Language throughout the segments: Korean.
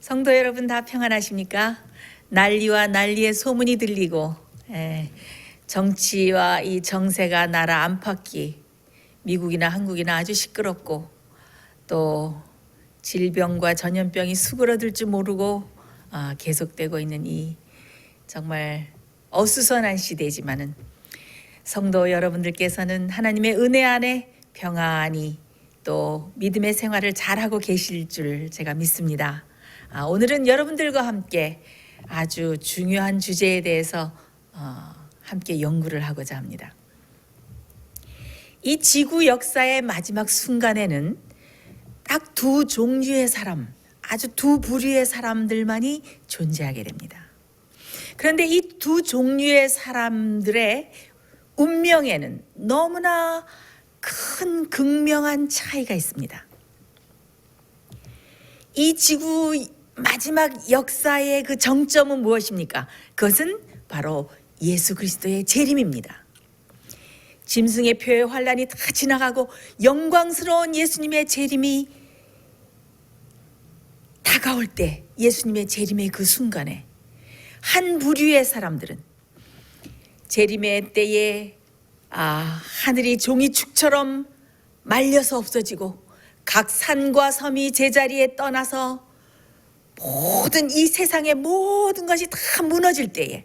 성도 여러분 다 평안하십니까? 난리와 난리의 소문이 들리고 정치와 이 정세가 나라 안팎이 미국이나 한국이나 아주 시끄럽고 또 질병과 전염병이 수그러들 줄 모르고 계속되고 있는 이 정말 어수선한 시대지만은 성도 여러분들께서는 하나님의 은혜 안에 평안히 또 믿음의 생활을 잘하고 계실 줄 제가 믿습니다. 오늘은 여러분들과 함께 아주 중요한 주제에 대해서 함께 연구를 하고자 합니다. 이 지구 역사의 마지막 순간에는 딱 두 종류의 사람, 아주 두 부류의 사람들만이 존재하게 됩니다. 그런데 이 두 종류의 사람들의 운명에는 너무나 큰 극명한 차이가 있습니다. 이 지구 마지막 역사의 그 정점은 무엇입니까? 그것은 바로 예수 그리스도의 재림입니다. 짐승의 표의 환란이 다 지나가고 영광스러운 예수님의 재림이 다가올 때, 예수님의 재림의 그 순간에 한 부류의 사람들은 재림의 때에 하늘이 종이축처럼 말려서 없어지고 각 산과 섬이 제자리에 떠나서 모든 이 세상의 모든 것이 다 무너질 때에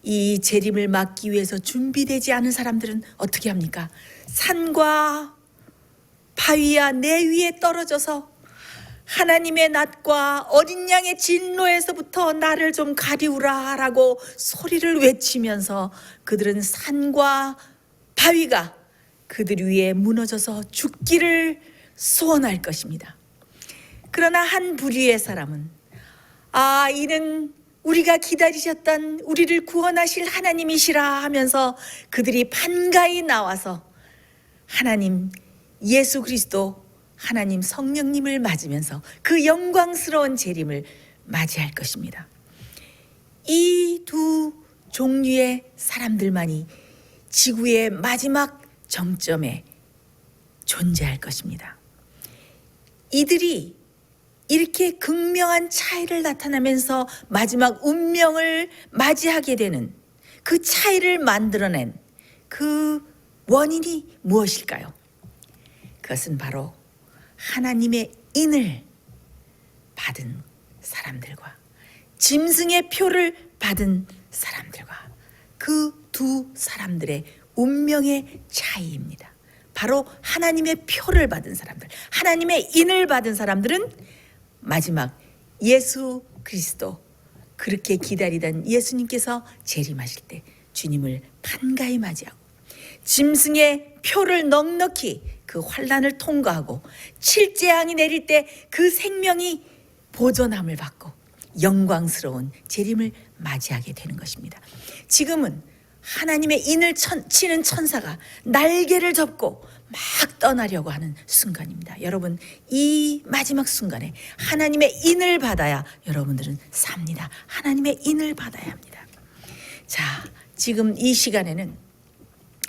이 재림을 막기 위해서 준비되지 않은 사람들은 어떻게 합니까? 산과 바위와 내 위에 떨어져서 하나님의 낫과 어린 양의 진노에서부터 나를 좀 가리우라 라고 소리를 외치면서 그들은 산과 바위가 그들 위에 무너져서 죽기를 소원할 것입니다. 그러나 한 부류의 사람은 이는 우리가 기다리셨던 우리를 구원하실 하나님이시라 하면서 그들이 반가이 나와서 하나님 예수 그리스도 하나님 성령님을 맞으면서 그 영광스러운 재림을 맞이할 것입니다. 이 두 종류의 사람들만이 지구의 마지막 정점에 존재할 것입니다. 이들이 이렇게 극명한 차이를 나타내면서 마지막 운명을 맞이하게 되는 그 차이를 만들어낸 그 원인이 무엇일까요? 그것은 바로 하나님의 인을 받은 사람들과 짐승의 표를 받은 사람들과 그 두 사람들의 운명의 차이입니다. 바로 하나님의 표를 받은 사람들, 하나님의 인을 받은 사람들은 마지막 예수 그리스도, 그렇게 기다리던 예수님께서 재림하실 때 주님을 반가이 맞이하고 짐승의 표를 넉넉히 그 환난을 통과하고 칠재앙이 내릴 때 그 생명이 보존함을 받고 영광스러운 재림을 맞이하게 되는 것입니다. 지금은 하나님의 인을 치는 천사가 날개를 접고 막 떠나려고 하는 순간입니다. 여러분, 이 마지막 순간에 하나님의 인을 받아야 여러분들은 삽니다. 하나님의 인을 받아야 합니다. 자, 지금 이 시간에는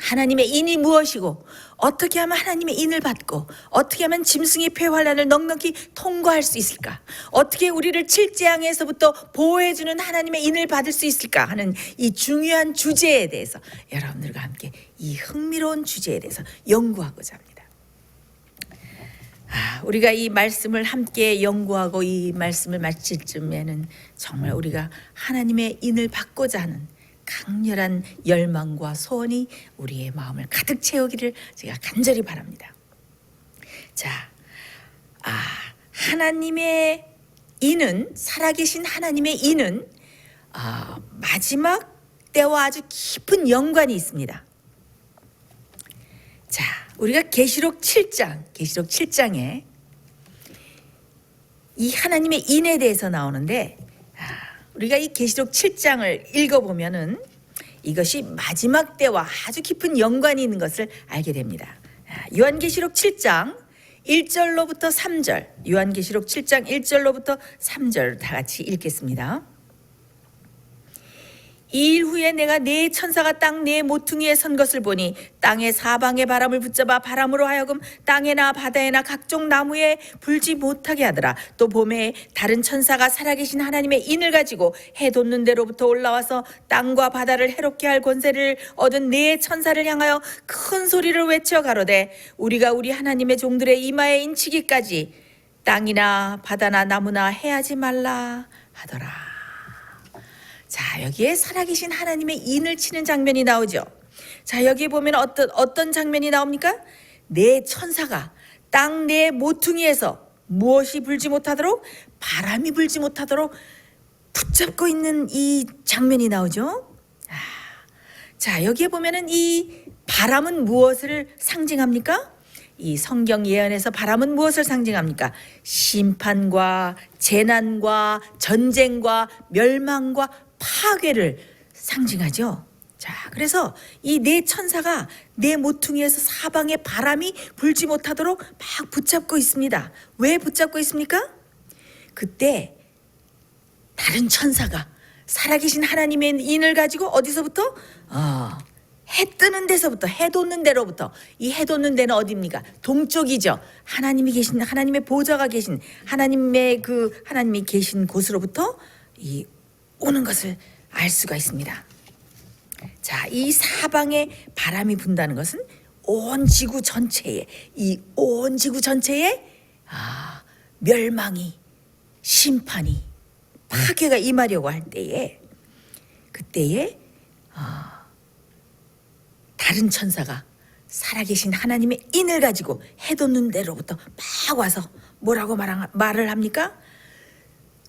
하나님의 인이 무엇이고 어떻게 하면 하나님의 인을 받고 어떻게 하면 짐승의 폐환란을 넉넉히 통과할 수 있을까? 어떻게 우리를 칠재앙에서부터 보호해주는 하나님의 인을 받을 수 있을까 하는 이 중요한 주제에 대해서 여러분들과 함께 이 흥미로운 주제에 대해서 연구하고자 합니다. 우리가 이 말씀을 함께 연구하고 이 말씀을 마칠 쯤에는 정말 우리가 하나님의 인을 받고자 하는 강렬한 열망과 소원이 우리의 마음을 가득 채우기를 제가 간절히 바랍니다. 자, 하나님의 인은, 살아계신 하나님의 인은 마지막 때와 아주 깊은 연관이 있습니다. 자, 우리가 계시록 7장에 이 하나님의 인에 대해서 나오는데 우리가 이 계시록 7장을 읽어보면은 이것이 마지막 때와 아주 깊은 연관이 있는 것을 알게 됩니다. 요한계시록 7장 1절로부터 3절, 요한계시록 7장 1절로부터 3절 다 같이 읽겠습니다. 이 일 후에 내가 네 천사가 땅 네 모퉁이에 선 것을 보니 땅의 사방의 바람을 붙잡아 바람으로 하여금 땅에나 바다에나 각종 나무에 불지 못하게 하더라. 또 봄에 다른 천사가 살아계신 하나님의 인을 가지고 해 돋는 데로부터 올라와서 땅과 바다를 해롭게 할 권세를 얻은 네 천사를 향하여 큰 소리를 외쳐 가로되 우리가 우리 하나님의 종들의 이마에 인치기까지 땅이나 바다나 나무나 해하지 말라 하더라. 자, 여기에 살아계신 하나님의 인을 치는 장면이 나오죠. 자, 여기에 보면 어떤 장면이 나옵니까? 네 천사가 땅 네 모퉁이에서 무엇이 불지 못하도록, 바람이 불지 못하도록 붙잡고 있는 이 장면이 나오죠. 자, 여기에 보면은 이 바람은 무엇을 상징합니까? 이 성경 예언에서 바람은 무엇을 상징합니까? 심판과 재난과 전쟁과 멸망과 파괴를 상징하죠. 자, 그래서 이 네 천사가 네 모퉁이에서 사방에 바람이 불지 못하도록 막 붙잡고 있습니다. 왜 붙잡고 있습니까? 그때 다른 천사가 살아계신 하나님의 인을 가지고 어디서부터? 해 뜨는 데서부터, 해 돋는 데로부터. 이 해 돋는 데는 어디입니까? 동쪽이죠. 하나님이 계신, 하나님의 보좌가 계신, 하나님이 계신 곳으로부터 이 오는 것을 알 수가 있습니다. 자, 이 사방에 바람이 분다는 것은 온 지구 전체에, 이 온 지구 전체에 멸망이, 심판이, 파괴가 임하려고 할 때에, 그때에 다른 천사가 살아계신 하나님의 인을 가지고 해 돋는 데로부터 막 와서 뭐라고 말을 합니까?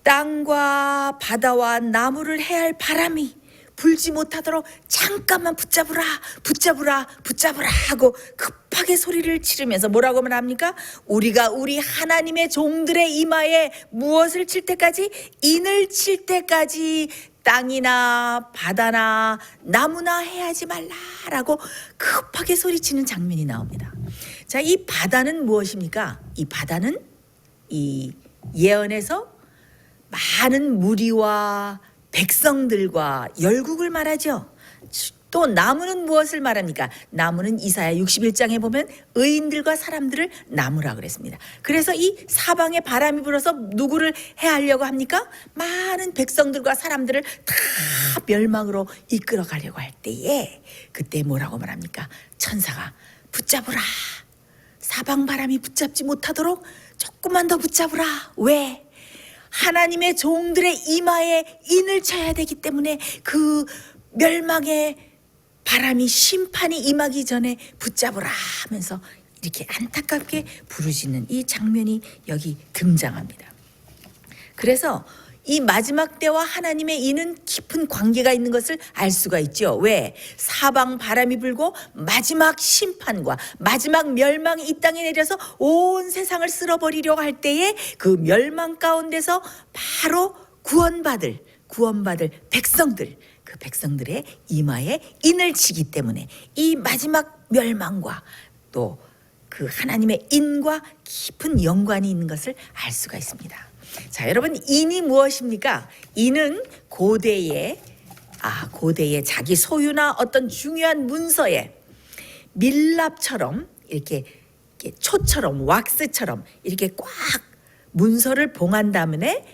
땅과 바다와 나무를 해할 바람이 불지 못하도록 잠깐만 붙잡으라 하고 급하게 소리를 치르면서 뭐라고 말합니까? 우리가 우리 하나님의 종들의 이마에 무엇을 칠 때까지? 인을 칠 때까지 땅이나 바다나 나무나 해하지 말라라고 급하게 소리치는 장면이 나옵니다. 자, 이 바다는 무엇입니까? 이 바다는 이 예언에서 많은 무리와 백성들과 열국을 말하죠. 또 나무는 무엇을 말합니까? 나무는 이사야 61장에 보면 의인들과 사람들을 나무라 그랬습니다. 그래서 이 사방에 바람이 불어서 누구를 해하려고 합니까? 많은 백성들과 사람들을 다 멸망으로 이끌어 가려고 할 때에 그때 뭐라고 말합니까? 천사가 붙잡으라. 사방 바람이 붙잡지 못하도록 조금만 더 붙잡으라. 왜? 하나님의 종들의 이마에 인을 쳐야 되기 때문에 그 멸망의 바람이 심판이 임하기 전에 붙잡으라 하면서 이렇게 안타깝게 부르짖는 이 장면이 여기 등장합니다. 그래서 이 마지막 때와 하나님의 인은 깊은 관계가 있는 것을 알 수가 있죠. 왜? 사방 바람이 불고 마지막 심판과 마지막 멸망이 이 땅에 내려서 온 세상을 쓸어버리려고 할 때에 그 멸망 가운데서 바로 구원받을 백성들, 그 백성들의 이마에 인을 치기 때문에 이 마지막 멸망과 또 그 하나님의 인과 깊은 연관이 있는 것을 알 수가 있습니다. 자, 여러분, 인이 무엇입니까? 인은 고대에 자기 소유나 어떤 중요한 문서에 밀랍처럼 이렇게 초처럼 왁스처럼 이렇게 꽉 문서를 봉한 다음에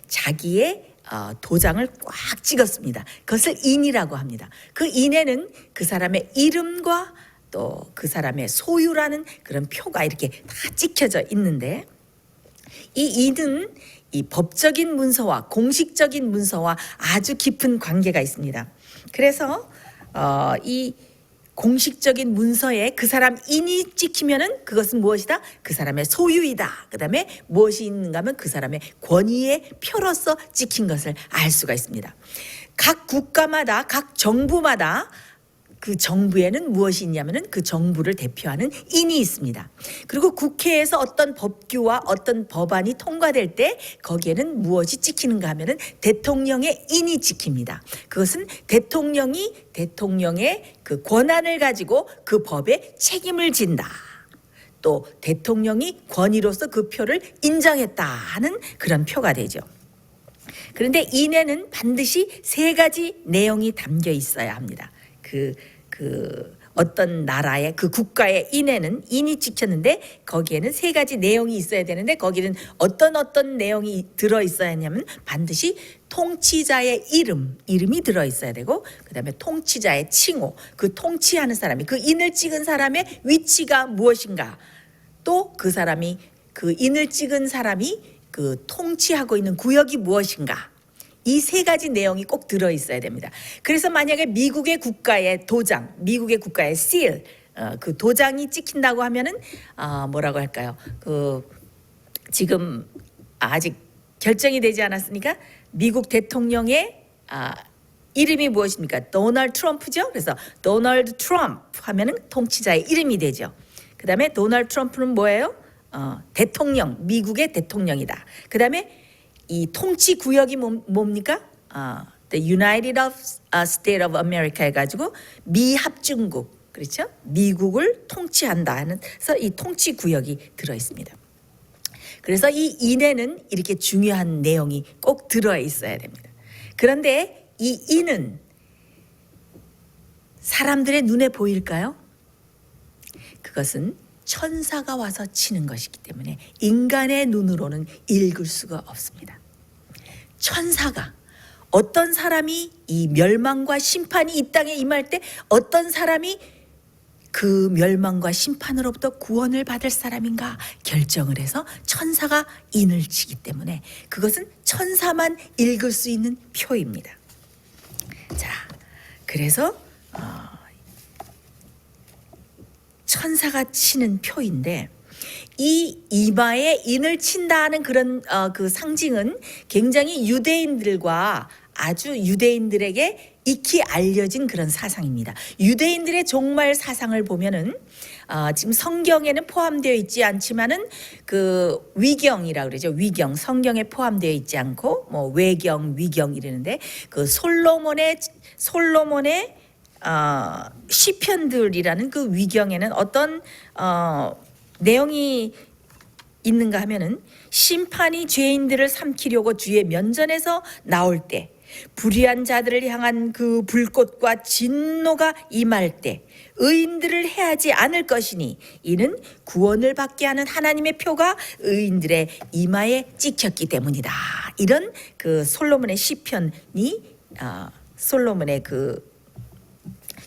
자기의 도장을 꽉 찍었습니다. 그것을 인이라고 합니다. 그 인에는 그 사람의 이름과 또 그 사람의 소유라는 그런 표가 이렇게 다 찍혀져 있는데, 이 인은 이 법적인 문서와 공식적인 문서와 아주 깊은 관계가 있습니다. 그래서 이 공식적인 문서에 그 사람 인이 찍히면은 그것은 무엇이다? 그 사람의 소유이다. 그다음에 무엇이 있는가 하면 그 사람의 권위의 표로서 찍힌 것을 알 수가 있습니다. 각 국가마다, 각 정부마다 그 정부에는 무엇이 있냐면은 그 정부를 대표하는 인이 있습니다. 그리고 국회에서 어떤 법규와 어떤 법안이 통과될 때 거기에는 무엇이 찍히는가 하면은 대통령의 인이 찍힙니다. 그것은 대통령의 그 권한을 가지고 그 법에 책임을 진다. 또 대통령이 권위로서 그 표를 인정했다 하는 그런 표가 되죠. 그런데 인에는 반드시 세 가지 내용이 담겨 있어야 합니다. 어떤 나라의 그 국가의 인에는 인이 찍혔는데 거기에는 세 가지 내용이 있어야 되는데 거기는 어떤 내용이 들어 있어야 하냐면 반드시 통치자의 이름이 들어 있어야 되고 그다음에 통치자의 칭호, 그 통치하는 사람이 그 인을 찍은 사람의 위치가 무엇인가, 또 그 사람이 그 인을 찍은 사람이 그 통치하고 있는 구역이 무엇인가, 이 세 가지 내용이 꼭 들어 있어야 됩니다. 그래서 만약에 미국의 국가의 도장, 미국의 국가의 seal, 그 도장이 찍힌다고 하면은 뭐라고 할까요? 그 지금 아직 결정이 되지 않았으니까 미국 대통령의 이름이 무엇입니까? 도널드 트럼프죠. 그래서 도널드 트럼프 하면은 통치자의 이름이 되죠. 그다음에 도널드 트럼프는 뭐예요? 대통령, 미국의 대통령이다. 그다음에 이 통치 구역이 뭡니까? The United States of America 해가지고 미합중국, 그렇죠? 미국을 통치한다 하는, 그래서 이 통치 구역이 들어 있습니다. 그래서 이 인에는 이렇게 중요한 내용이 꼭 들어 있어야 됩니다. 그런데 이 인은 사람들의 눈에 보일까요? 그것은 천사가 와서 치는 것이기 때문에 인간의 눈으로는 읽을 수가 없습니다. 천사가, 어떤 사람이 이 멸망과 심판이 이 땅에 임할 때 어떤 사람이 그 멸망과 심판으로부터 구원을 받을 사람인가 결정을 해서 천사가 인을 치기 때문에 그것은 천사만 읽을 수 있는 표입니다. 자, 그래서 천사가 치는 표인데 이 이마에 인을 친다는 그런 그 상징은 굉장히 유대인들과 아주 유대인들에게 익히 알려진 그런 사상입니다. 유대인들의 종말 사상을 보면은 지금 성경에는 포함되어 있지 않지만은 그 위경이라 그러죠. 위경, 성경에 포함되어 있지 않고 뭐 외경, 위경 이러는데 그 솔로몬의 시편들이라는 그 위경에는 어떤 내용이 있는가 하면은 심판이 죄인들을 삼키려고 주의 면전에서 나올 때 불의한 자들을 향한 그 불꽃과 진노가 임할 때 의인들을 해하지 않을 것이니 이는 구원을 받게 하는 하나님의 표가 의인들의 이마에 찍혔기 때문이다. 이런 그 솔로몬의 시편이 솔로몬의 그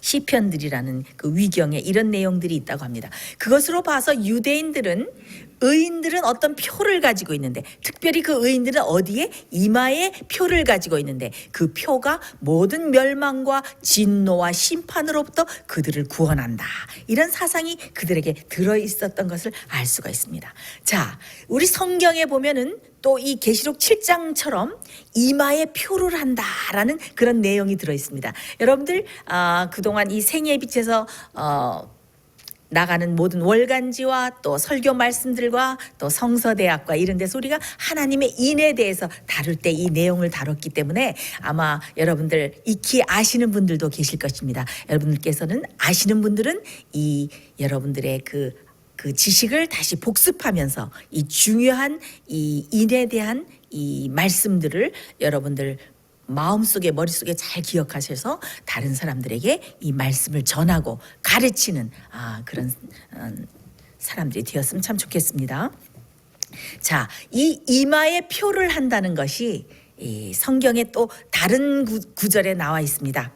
시편들이라는 그 위경에 이런 내용들이 있다고 합니다. 그것으로 봐서 의인들은 어떤 표를 가지고 있는데 특별히 그 의인들은 어디에? 이마에 표를 가지고 있는데 그 표가 모든 멸망과 진노와 심판으로부터 그들을 구원한다. 이런 사상이 그들에게 들어있었던 것을 알 수가 있습니다. 자, 우리 성경에 보면은 또 이 계시록 7장처럼 이마에 표를 한다라는 그런 내용이 들어 있습니다. 여러분들 그동안 이 생애의 빛에서 나가는 모든 월간지와 또 설교 말씀들과 또 성서대학과 이런 데서 우리가 하나님의 인에 대해서 다룰 때 이 내용을 다뤘기 때문에 아마 여러분들 익히 아시는 분들도 계실 것입니다. 여러분들께서는 아시는 분들은 이 여러분들의 그 지식을 다시 복습하면서 이 중요한 이 인에 대한 이 말씀들을 여러분들 마음속에 머릿속에 잘 기억하셔서 다른 사람들에게 이 말씀을 전하고 가르치는 그런 사람들이 되었으면 참 좋겠습니다. 자, 이 이마에 표를 한다는 것이 이 성경에 또 다른 구절에 나와 있습니다.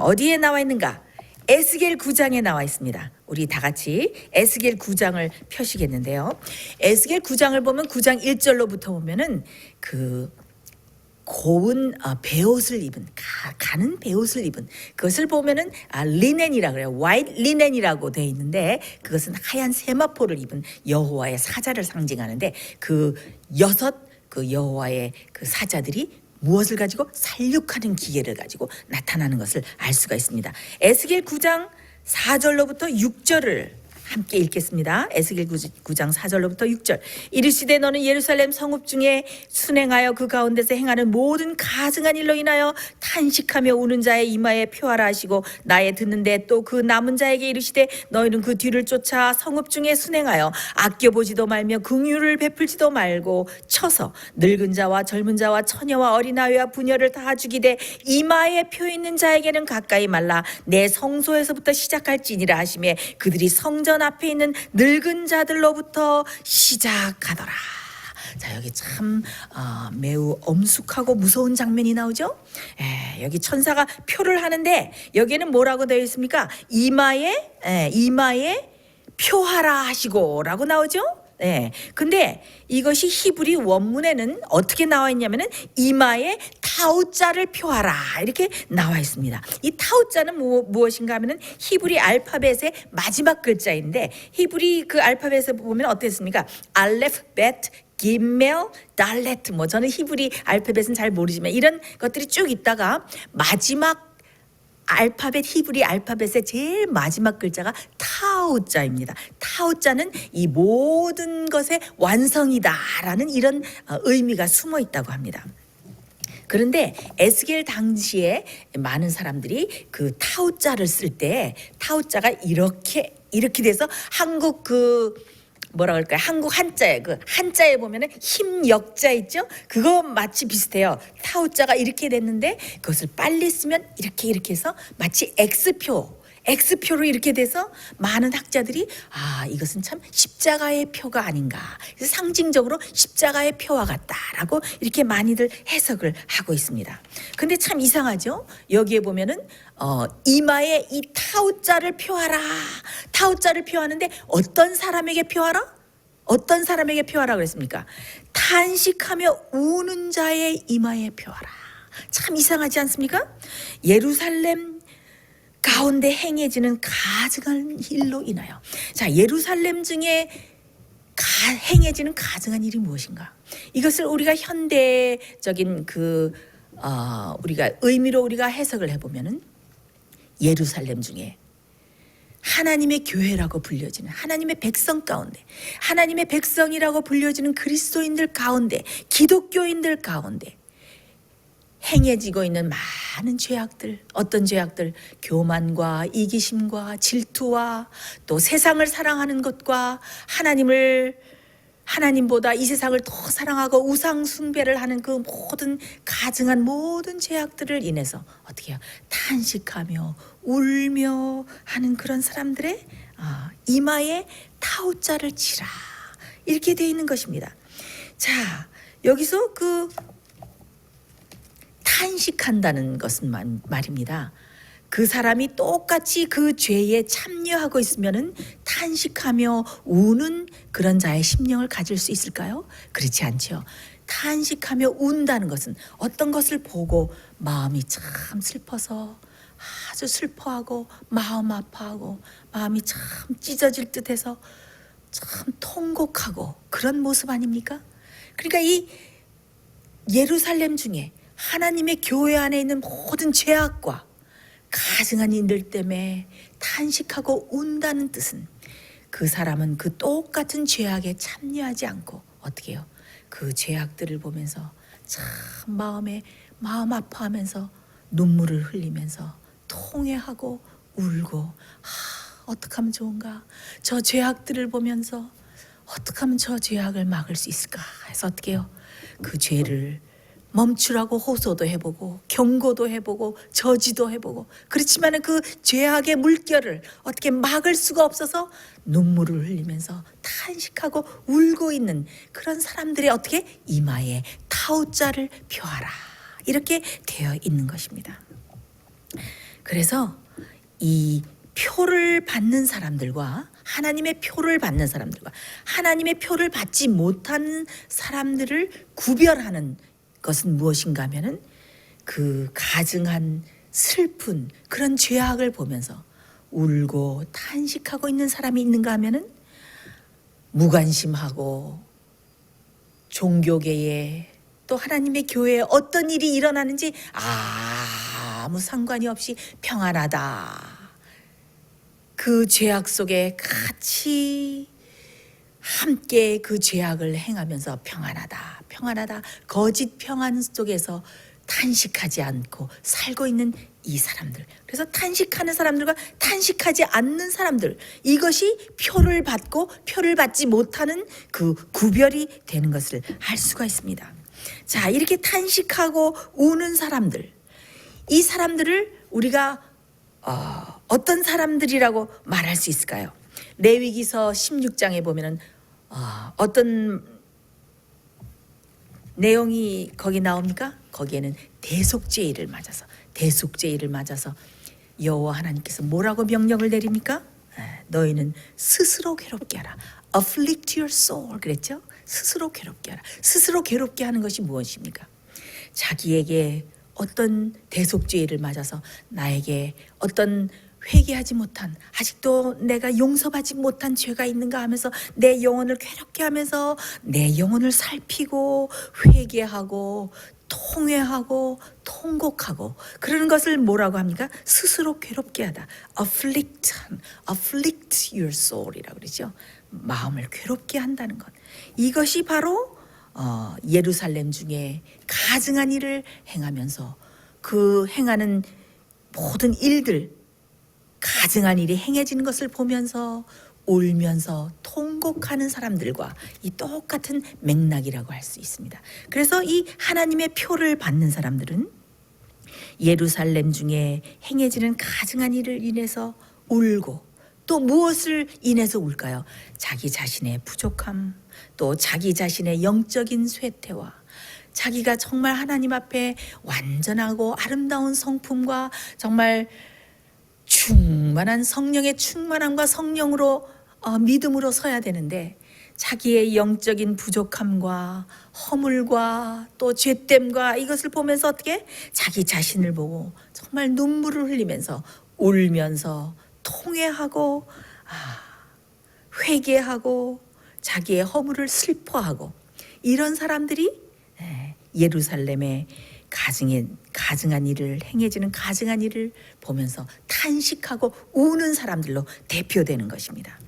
어디에 나와 있는가? 에스겔 9장에 나와 있습니다. 우리 다 같이 에스겔 9장을 펴시겠는데요. 에스겔 9장을 보면 9장 1절로부터 보면은 그 고운 베옷을 입은 가는 베옷을 입은 그것을 보면은 리넨이라 그래요. 화이트 리넨이라고 되어 있는데 그것은 하얀 세마포를 입은 여호와의 사자를 상징하는데 그 여호와의 그 사자들이 무엇을 가지고? 살육하는 기계를 가지고 나타나는 것을 알 수가 있습니다. 에스겔 9장 4절로부터 6절을 함께 읽겠습니다. 에스겔 9장 4절로부터 6절. 이르시되 너는 예루살렘 성읍 중에 순행하여 그 가운데서 행하는 모든 가증한 일로 인하여 탄식하며 우는 자의 이마에 표하라 하시고 나의 듣는데 또 그 남은 자에게 이르시되 너희는 그 뒤를 쫓아 성읍 중에 순행하여 아껴보지도 말며 긍휼을 베풀지도 말고 쳐서 늙은 자와 젊은 자와 처녀와 어린아이와 부녀를 다 죽이되 이마에 표 있는 자에게는 가까이 말라 내 성소에서부터 시작할지니라 하시며 그들이 성전 앞에 있는 늙은 자들로부터 시작하더라. 자, 여기 참 매우 엄숙하고 무서운 장면이 나오죠. 여기 천사가 표를 하는데 여기에는 뭐라고 되어 있습니까? 이마에 표하라 하시고 라고 나오죠. 근데 이것이 히브리 원문에는 어떻게 나와 있냐면은 이마에 타우자를 표하라 이렇게 나와 있습니다. 이 타우자는 무엇인가 하면은 히브리 알파벳의 마지막 글자인데 히브리 그 알파벳에 보면 어땠습니까? 알레프, 베트, 기멜, 달레트 뭐 저는 히브리 알파벳은 잘 모르지만 이런 것들이 쭉 있다가 마지막 알파벳 히브리 알파벳의 제일 마지막 글자가 타우자입니다. 타우자는 이 모든 것의 완성이다라는 이런 의미가 숨어 있다고 합니다. 그런데 에스겔 당시에 많은 사람들이 그 타우자를 쓸 때 타우자가 이렇게 돼서 한국 뭐라 그럴까요? 한국 한자에 한자에 보면은 힘역자 있죠? 그거 마치 비슷해요. 타우자가 이렇게 됐는데 그것을 빨리 쓰면 이렇게 해서 마치 X표로 이렇게 돼서 많은 학자들이 이것은 참 십자가의 표가 아닌가. 그래서 상징적으로 십자가의 표와 같다라고 이렇게 많이들 해석을 하고 있습니다. 근데 참 이상하죠? 여기에 보면은 이마에 이 타우자를 표하라. 타우자를 표하는데 어떤 사람에게 표하라? 어떤 사람에게 표하라 그랬습니까? 탄식하며 우는 자의 이마에 표하라. 참 이상하지 않습니까? 예루살렘 가운데 행해지는 가증한 일로 인하여. 자, 예루살렘 중에 행해지는 가증한 일이 무엇인가? 이것을 우리가 현대적인 우리가 의미로 우리가 해석을 해보면은 예루살렘 중에 하나님의 교회라고 불려지는 하나님의 백성 가운데 하나님의 백성이라고 불려지는 그리스도인들 가운데 기독교인들 가운데 행해지고 있는 많은 죄악들, 어떤 죄악들? 교만과 이기심과 질투와 또 세상을 사랑하는 것과 하나님보다 이 세상을 더 사랑하고 우상 숭배를 하는 그 모든 가증한 모든 죄악들을 인해서 어떻게 해요? 탄식하며 울며 하는 그런 사람들의 이마에 타우자를 치라 이렇게 되어 있는 것입니다. 자, 여기서 탄식한다는 것은 말입니다. 그 사람이 똑같이 그 죄에 참여하고 있으면은 탄식하며 우는 그런 자의 심령을 가질 수 있을까요? 그렇지 않죠. 탄식하며 운다는 것은 어떤 것을 보고 마음이 참 슬퍼서 아주 슬퍼하고 마음 아파하고 마음이 참 찢어질 듯해서 참 통곡하고 그런 모습 아닙니까? 그러니까 이 예루살렘 중에 하나님의 교회 안에 있는 모든 죄악과 가증한 일들 때문에 탄식하고 운다는 뜻은 그 사람은 그 똑같은 죄악에 참여하지 않고 어떻게 해요? 그 죄악들을 보면서 참 마음 아파하면서 눈물을 흘리면서 통회하고 울고 어떻게 하면 좋은가? 저 죄악들을 보면서 어떻게 하면 저 죄악을 막을 수 있을까? 해서 어떻게 해요? 그 죄를 멈추라고 호소도 해보고 경고도 해보고 저지도 해보고 그렇지만 그 죄악의 물결을 어떻게 막을 수가 없어서 눈물을 흘리면서 탄식하고 울고 있는 그런 사람들의 어떻게 이마에 타우자를 표하라 이렇게 되어 있는 것입니다. 그래서 이 표를 받는 사람들과 하나님의 표를 받는 사람들과 하나님의 표를 받지 못하는 사람들을 구별하는 것은 무엇인가 하면은 그 가증한 슬픈 그런 죄악을 보면서 울고 탄식하고 있는 사람이 있는가 하면은 무관심하고 종교계에 또 하나님의 교회에 어떤 일이 일어나는지 아무 상관이 없이 평안하다 그 죄악 속에 같이 함께 그 죄악을 행하면서 평안하다, 평안하다, 거짓 평안 속에서 탄식하지 않고 살고 있는 이 사람들. 그래서 탄식하는 사람들과 탄식하지 않는 사람들, 이것이 표를 받고 표를 받지 못하는 그 구별이 되는 것을 알 수가 있습니다. 자, 이렇게 탄식하고 우는 사람들, 이 사람들을 우리가 어떤 사람들이라고 말할 수 있을까요? 레위기서 16장에 보면은 어떤 내용이 거기 나옵니까? 거기에는 대속죄일을 맞아서 여호와 하나님께서 뭐라고 명령을 내립니까? 너희는 스스로 괴롭게 하라. Afflict your soul 그랬죠? 스스로 괴롭게 하라. 스스로 괴롭게 하는 것이 무엇입니까? 자기에게 어떤 대속죄일을 맞아서 나에게 어떤 회개하지 못한, 아직도 내가 용서받지 못한 죄가 있는가 하면서 내 영혼을 괴롭게 하면서 내 영혼을 살피고 회개하고 통회하고 통곡하고 그러는 것을 뭐라고 합니까? 스스로 괴롭게 하다. afflict your soul이라고 그러죠. 마음을 괴롭게 한다는 것. 이것이 바로 예루살렘 중에 가증한 일을 행하면서 그 행하는 모든 일들, 가증한 일이 행해지는 것을 보면서 울면서 통곡하는 사람들과 이 똑같은 맥락이라고 할 수 있습니다. 그래서 이 하나님의 표를 받는 사람들은 예루살렘 중에 행해지는 가증한 일을 인해서 울고, 또 무엇을 인해서 울까요? 자기 자신의 부족함, 또 자기 자신의 영적인 쇠퇴와 자기가 정말 하나님 앞에 완전하고 아름다운 성품과 정말 충만한 성령의 충만함과 성령으로 믿음으로 서야 되는데, 자기의 영적인 부족함과 허물과 또 죄됨과 이것을 보면서 어떻게 자기 자신을 보고 정말 눈물을 흘리면서 울면서 통회하고 회개하고 자기의 허물을 슬퍼하고, 이런 사람들이 예루살렘의 가증한 일을 행해지는 가증한 일을 보면서 탄식하고 우는 사람들로 대표되는 것입니다.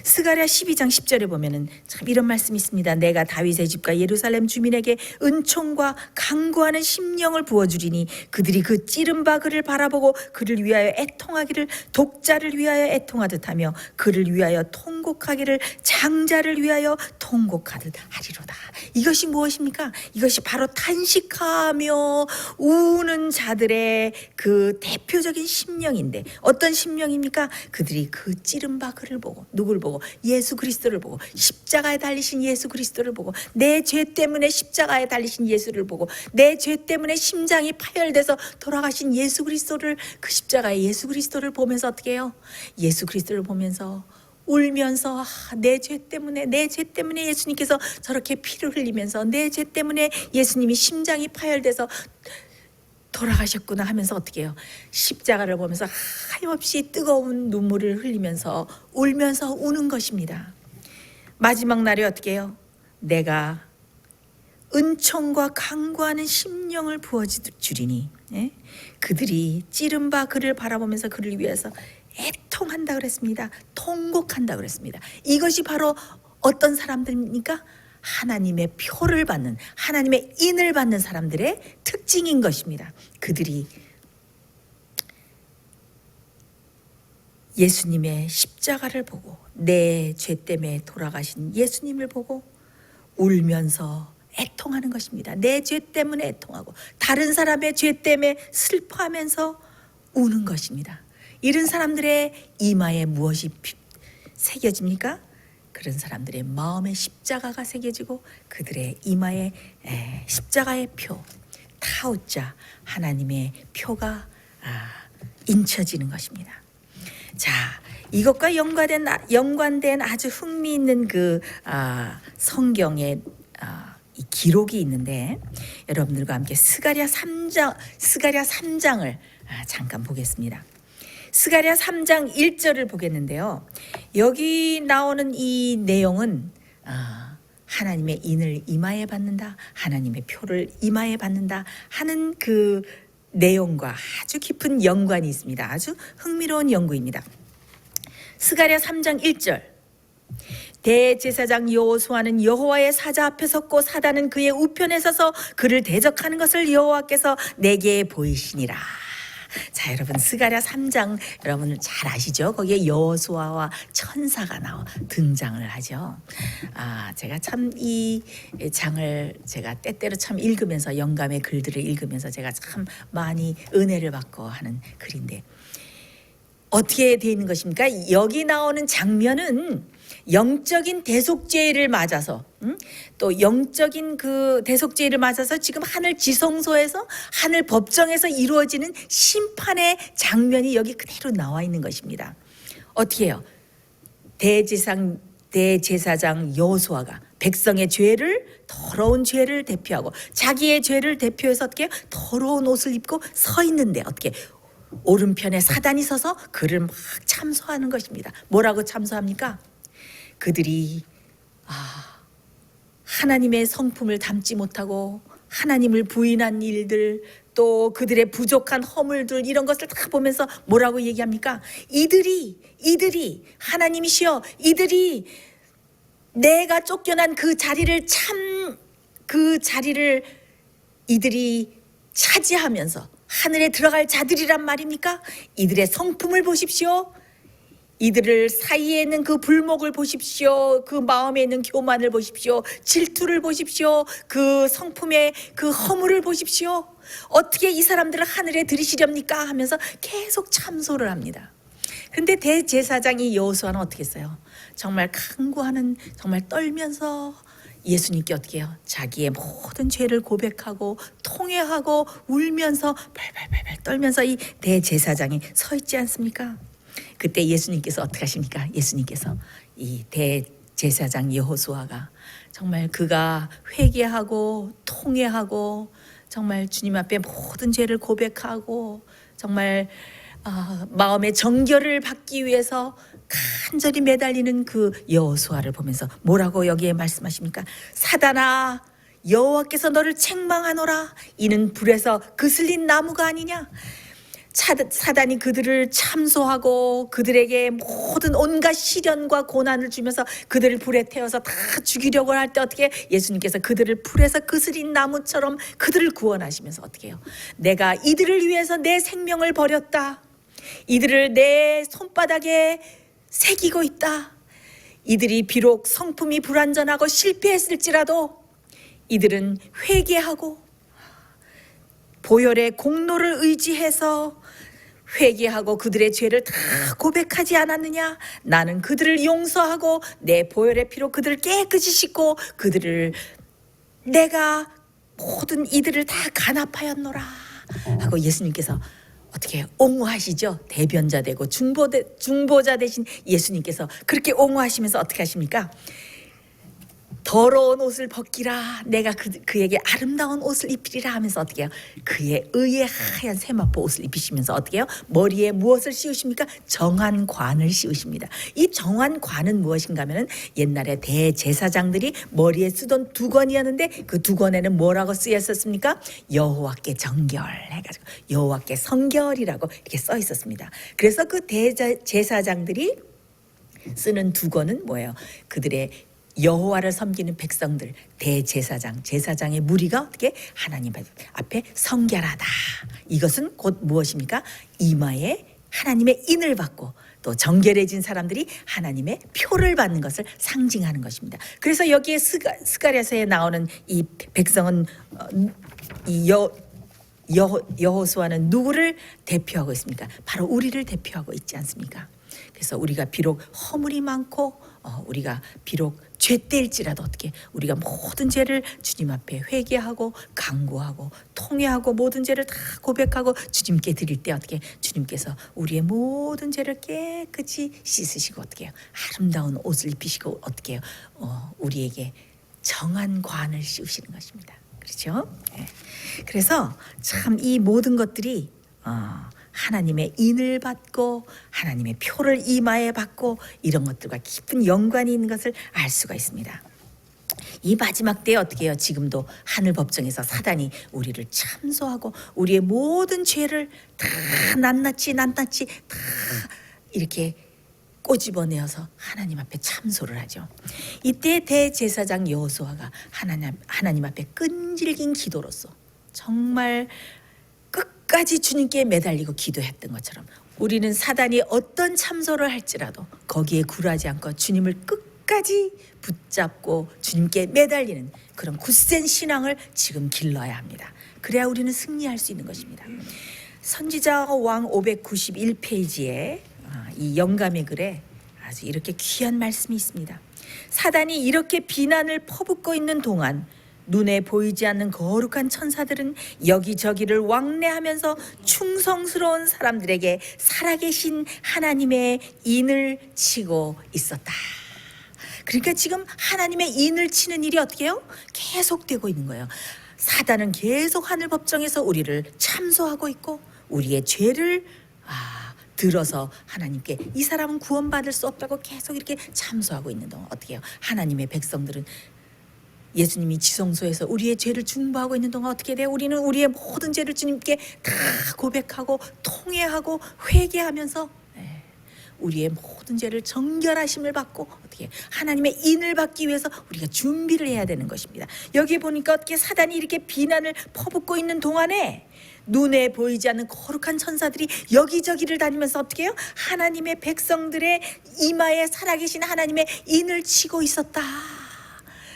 스가랴 12장 10절에 보면은 참 이런 말씀이 있습니다. 내가 다윗의 집과 예루살렘 주민에게 은총과 강구하는 심령을 부어주리니 그들이 그 찌른 바 그를 바라보고 그를 위하여 애통하기를 독자를 위하여 애통하듯 하며 그를 위하여 통곡하기를 장자를 위하여 통곡하듯 하리로다. 이것이 무엇입니까? 이것이 바로 탄식하며 우는 자들의 그 대표적인 심령인데, 어떤 심령입니까? 그들이 그 찌른 바 그를 보고, 누구를 보고? 예수 그리스도를 보고, 십자가에 달리신 예수 그리스도를 보고, 내 죄 때문에 십자가에 달리신 예수를 보고, 내 죄 때문에 심장이 파열돼서 돌아가신 예수 그리스도를, 그 십자가의 예수 그리스도를 보면서 어떻게 해요? 예수 그리스도를 보면서 울면서 내 죄 때문에 예수님께서 저렇게 피를 흘리면서 내 죄 때문에 예수님이 심장이 파열돼서 돌아가셨구나 하면서 어떻게 해요? 십자가를 보면서 하염없이 뜨거운 눈물을 흘리면서 울면서 우는 것입니다. 마지막 날에 어떻게 해요? 내가 은총과 강구하는 심령을 부어주리니 그들이 찌른 바 그를 바라보면서 그를 위해서 애통한다 그랬습니다. 통곡한다 그랬습니다. 이것이 바로 어떤 사람들입니까? 하나님의 표를 받는, 하나님의 인을 받는 사람들의 특징인 것입니다. 그들이 예수님의 십자가를 보고, 내 죄 때문에 돌아가신 예수님을 보고 울면서 애통하는 것입니다. 내 죄 때문에 애통하고 다른 사람의 죄 때문에 슬퍼하면서 우는 것입니다. 이런 사람들의 이마에 무엇이 새겨집니까? 그런 사람들의 마음에 십자가가 새겨지고 그들의 이마에 십자가의 표, 타우자, 하나님의 표가 인쳐지는 것입니다. 자, 이것과 연관된 아주 흥미있는 그 성경의 이 기록이 있는데, 여러분들과 함께 스가랴 3장을 잠깐 보겠습니다. 스가랴 3장 1절을 보겠는데요. 여기 나오는 이 내용은 하나님의 인을 이마에 받는다, 하나님의 표를 이마에 받는다 하는 그 내용과 아주 깊은 연관이 있습니다. 아주 흥미로운 연구입니다. 스가랴 3장 1절. 대제사장 여호수아는 여호와의 사자 앞에 섰고 사단은 그의 우편에 서서 그를 대적하는 것을 여호와께서 내게 보이시니라. 자, 여러분 스가랴 3장 여러분 잘 아시죠? 거기에 여호수아와 천사가 등장을 하죠. 제가 참 이 장을 제가 때때로 참 읽으면서 영감의 글들을 읽으면서 제가 참 많이 은혜를 받고 하는 글인데, 어떻게 되어 있는 것입니까? 여기 나오는 장면은 영적인 대속죄를 맞아서, 또 영적인 그 대속죄를 맞아서 지금 하늘 지성소에서 하늘 법정에서 이루어지는 심판의 장면이 여기 그대로 나와 있는 것입니다. 어떻게 해요? 대제사장 여호수아가 백성의 죄를, 더러운 죄를 대표하고 자기의 죄를 대표해서 어떻게 더러운 옷을 입고 서 있는데, 어떻게 오른편에 사단이 서서 그를 막 참소하는 것입니다. 뭐라고 참소합니까? 그들이 하나님의 성품을 담지 못하고 하나님을 부인한 일들, 또 그들의 부족한 허물들, 이런 것을 다 보면서 뭐라고 얘기합니까? 이들이 하나님이시여, 이들이 내가 쫓겨난 그 자리를 이들이 차지하면서 하늘에 들어갈 자들이란 말입니까? 이들의 성품을 보십시오. 이들을 사이에 있는 그 불목을 보십시오. 그 마음에 있는 교만을 보십시오. 질투를 보십시오. 그 성품의 그 허물을 보십시오. 어떻게 이 사람들을 하늘에 들이시렵니까? 하면서 계속 참소를 합니다. 근데 대제사장이 여호수아는 어떻게 했어요? 정말 간구하는, 정말 떨면서 예수님께 어떻게 해요? 자기의 모든 죄를 고백하고 통회하고 울면서 발발발발 떨면서 이 대제사장이 서 있지 않습니까? 그때 예수님께서 어떻게 하십니까? 예수님께서 이 대제사장 여호수아가 정말 그가 회개하고 통회하고 정말 주님 앞에 모든 죄를 고백하고 정말 마음의 정결을 받기 위해서 간절히 매달리는 그 여호수아를 보면서 뭐라고 여기에 말씀하십니까? 사단아, 여호와께서 너를 책망하노라. 이는 불에서 그슬린 나무가 아니냐. 사단이 그들을 참소하고 그들에게 모든 온갖 시련과 고난을 주면서 그들을 불에 태워서 다 죽이려고 할 때 어떻게 예수님께서 그들을 불에서 그슬린 나무처럼 그들을 구원하시면서 어떻게 해요? 내가 이들을 위해서 내 생명을 버렸다. 이들을 내 손바닥에 새기고 있다. 이들이 비록 성품이 불완전하고 실패했을지라도 이들은 회개하고 보혈의 공로를 의지해서 회개하고 그들의 죄를 다 고백하지 않았느냐? 나는 그들을 용서하고 내 보혈의 피로 그들을 깨끗이 씻고 그들을 내가 모든 이들을 다 간합하였노라 하고 예수님께서 어떻게 옹호하시죠? 대변자 되고 중보자 되신 예수님께서 그렇게 옹호하시면서 어떻게 하십니까? 더러운 옷을 벗기라. 내가 그에게 아름다운 옷을 입히리라 하면서 어떻게 해요? 그의 의의 하얀 세마포 옷을 입히시면서 어떻게 해요? 머리에 무엇을 씌우십니까? 정한 관을 씌우십니다. 이 정한 관은 무엇인가 하면 옛날에 대제사장들이 머리에 쓰던 두건이었는데 그 두건에는 뭐라고 쓰였었습니까? 여호와께 정결 해가지고 여호와께 성결이라고 이렇게 써 있었습니다. 그래서 그 대제사장들이 쓰는 두건은 뭐예요? 그들의 여호와를 섬기는 백성들, 제사장의 무리가 어떻게 하나님 앞에 성결하다. 이것은 곧 무엇입니까? 이마에 하나님의 인을 받고 또 정결해진 사람들이 하나님의 표를 받는 것을 상징하는 것입니다. 그래서 여기에 스가랴서에 나오는 이 백성은 이 여호수아는 누구를 대표하고 있습니까? 바로 우리를 대표하고 있지 않습니까? 그래서 우리가 비록 허물이 많고 우리가 비록 죄때일지라도 어떻게 우리가 모든 죄를 주님 앞에 회개하고 간구하고 통회하고 모든 죄를 다 고백하고 주님께 드릴 때 어떻게 주님께서 우리의 모든 죄를 깨끗이 씻으시고 어떻게 해요? 아름다운 옷을 입히시고 어떻게 해요? 우리에게 정한 관을 씌우시는 것입니다. 그렇죠? 네. 그래서 참 이 모든 것들이 하나님의 인을 받고 하나님의 표를 이마에 받고 이런 것들과 깊은 연관이 있는 것을 알 수가 있습니다. 이 마지막 때에 어떻게 해요? 지금도 하늘 법정에서 사단이 우리를 참소하고 우리의 모든 죄를 다 낱낱이 다 이렇게 꼬집어내어서 하나님 앞에 참소를 하죠. 이때 대제사장 여호수아가 하나님 앞에 끈질긴 기도로서 정말 끝까지 주님께 매달리고 기도했던 것처럼 우리는 사단이 어떤 참소를 할지라도 거기에 굴하지 않고 주님을 끝까지 붙잡고 주님께 매달리는 그런 굳센 신앙을 지금 길러야 합니다. 그래야 우리는 승리할 수 있는 것입니다. 선지자 왕 591페이지에 이 영감의 글에 아주 이렇게 귀한 말씀이 있습니다. 사단이 이렇게 비난을 퍼붓고 있는 동안 눈에 보이지 않는 거룩한 천사들은 여기저기를 왕래하면서 충성스러운 사람들에게 살아계신 하나님의 인을 치고 있었다. 그러니까 지금 하나님의 인을 치는 일이 어떻게 해요? 계속되고 있는 거예요. 사단은 계속 하늘 법정에서 우리를 참소하고 있고 우리의 죄를 들어서 하나님께 이 사람은 구원받을 수 없다고 계속 이렇게 참소하고 있는 동안 어떻게 해요? 하나님의 백성들은 예수님이 지성소에서 우리의 죄를 중보하고 있는 동안 어떻게 돼요? 우리는 우리의 모든 죄를 주님께 다 고백하고 통회하고 회개하면서 우리의 모든 죄를 정결하심을 받고 어떻게 하나님의 인을 받기 위해서 우리가 준비를 해야 되는 것입니다. 여기 보니까 어떻게 사단이 이렇게 비난을 퍼붓고 있는 동안에 눈에 보이지 않는 거룩한 천사들이 여기저기를 다니면서 어떻게 해요? 하나님의 백성들의 이마에 살아계신 하나님의 인을 치고 있었다.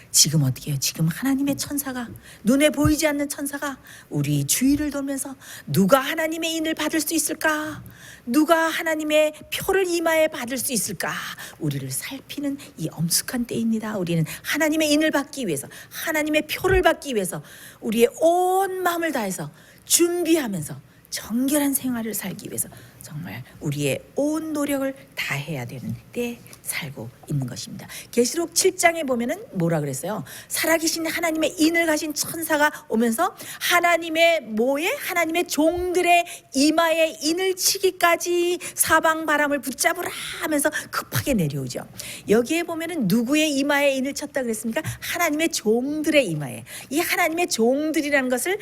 지금 어떻게 해요? 지금 하나님의 천사가 눈에 보이지 않는 천사가 우리 주위를 돌면서 누가 하나님의 인을 받을 수 있을까? 누가 하나님의 표를 이마에 받을 수 있을까? 우리를 살피는 이 엄숙한 때입니다. 우리는 하나님의 인을 받기 위해서 하나님의 표를 받기 위해서 우리의 온 마음을 다해서 준비하면서 정결한 생활을 살기 위해서 정말 우리의 온 노력을 다해야 되는 때 살고 있는 것입니다. 계시록 7장에 보면은 뭐라 그랬어요? 살아계신 하나님의 인을 가진 천사가 오면서 하나님의 하나님의 종들의 이마에 인을 치기까지 사방 바람을 붙잡으라 하면서 급하게 내려오죠. 여기에 보면은 누구의 이마에 인을 쳤다 그랬습니까? 하나님의 종들의 이마에. 이 하나님의 종들이라는 것을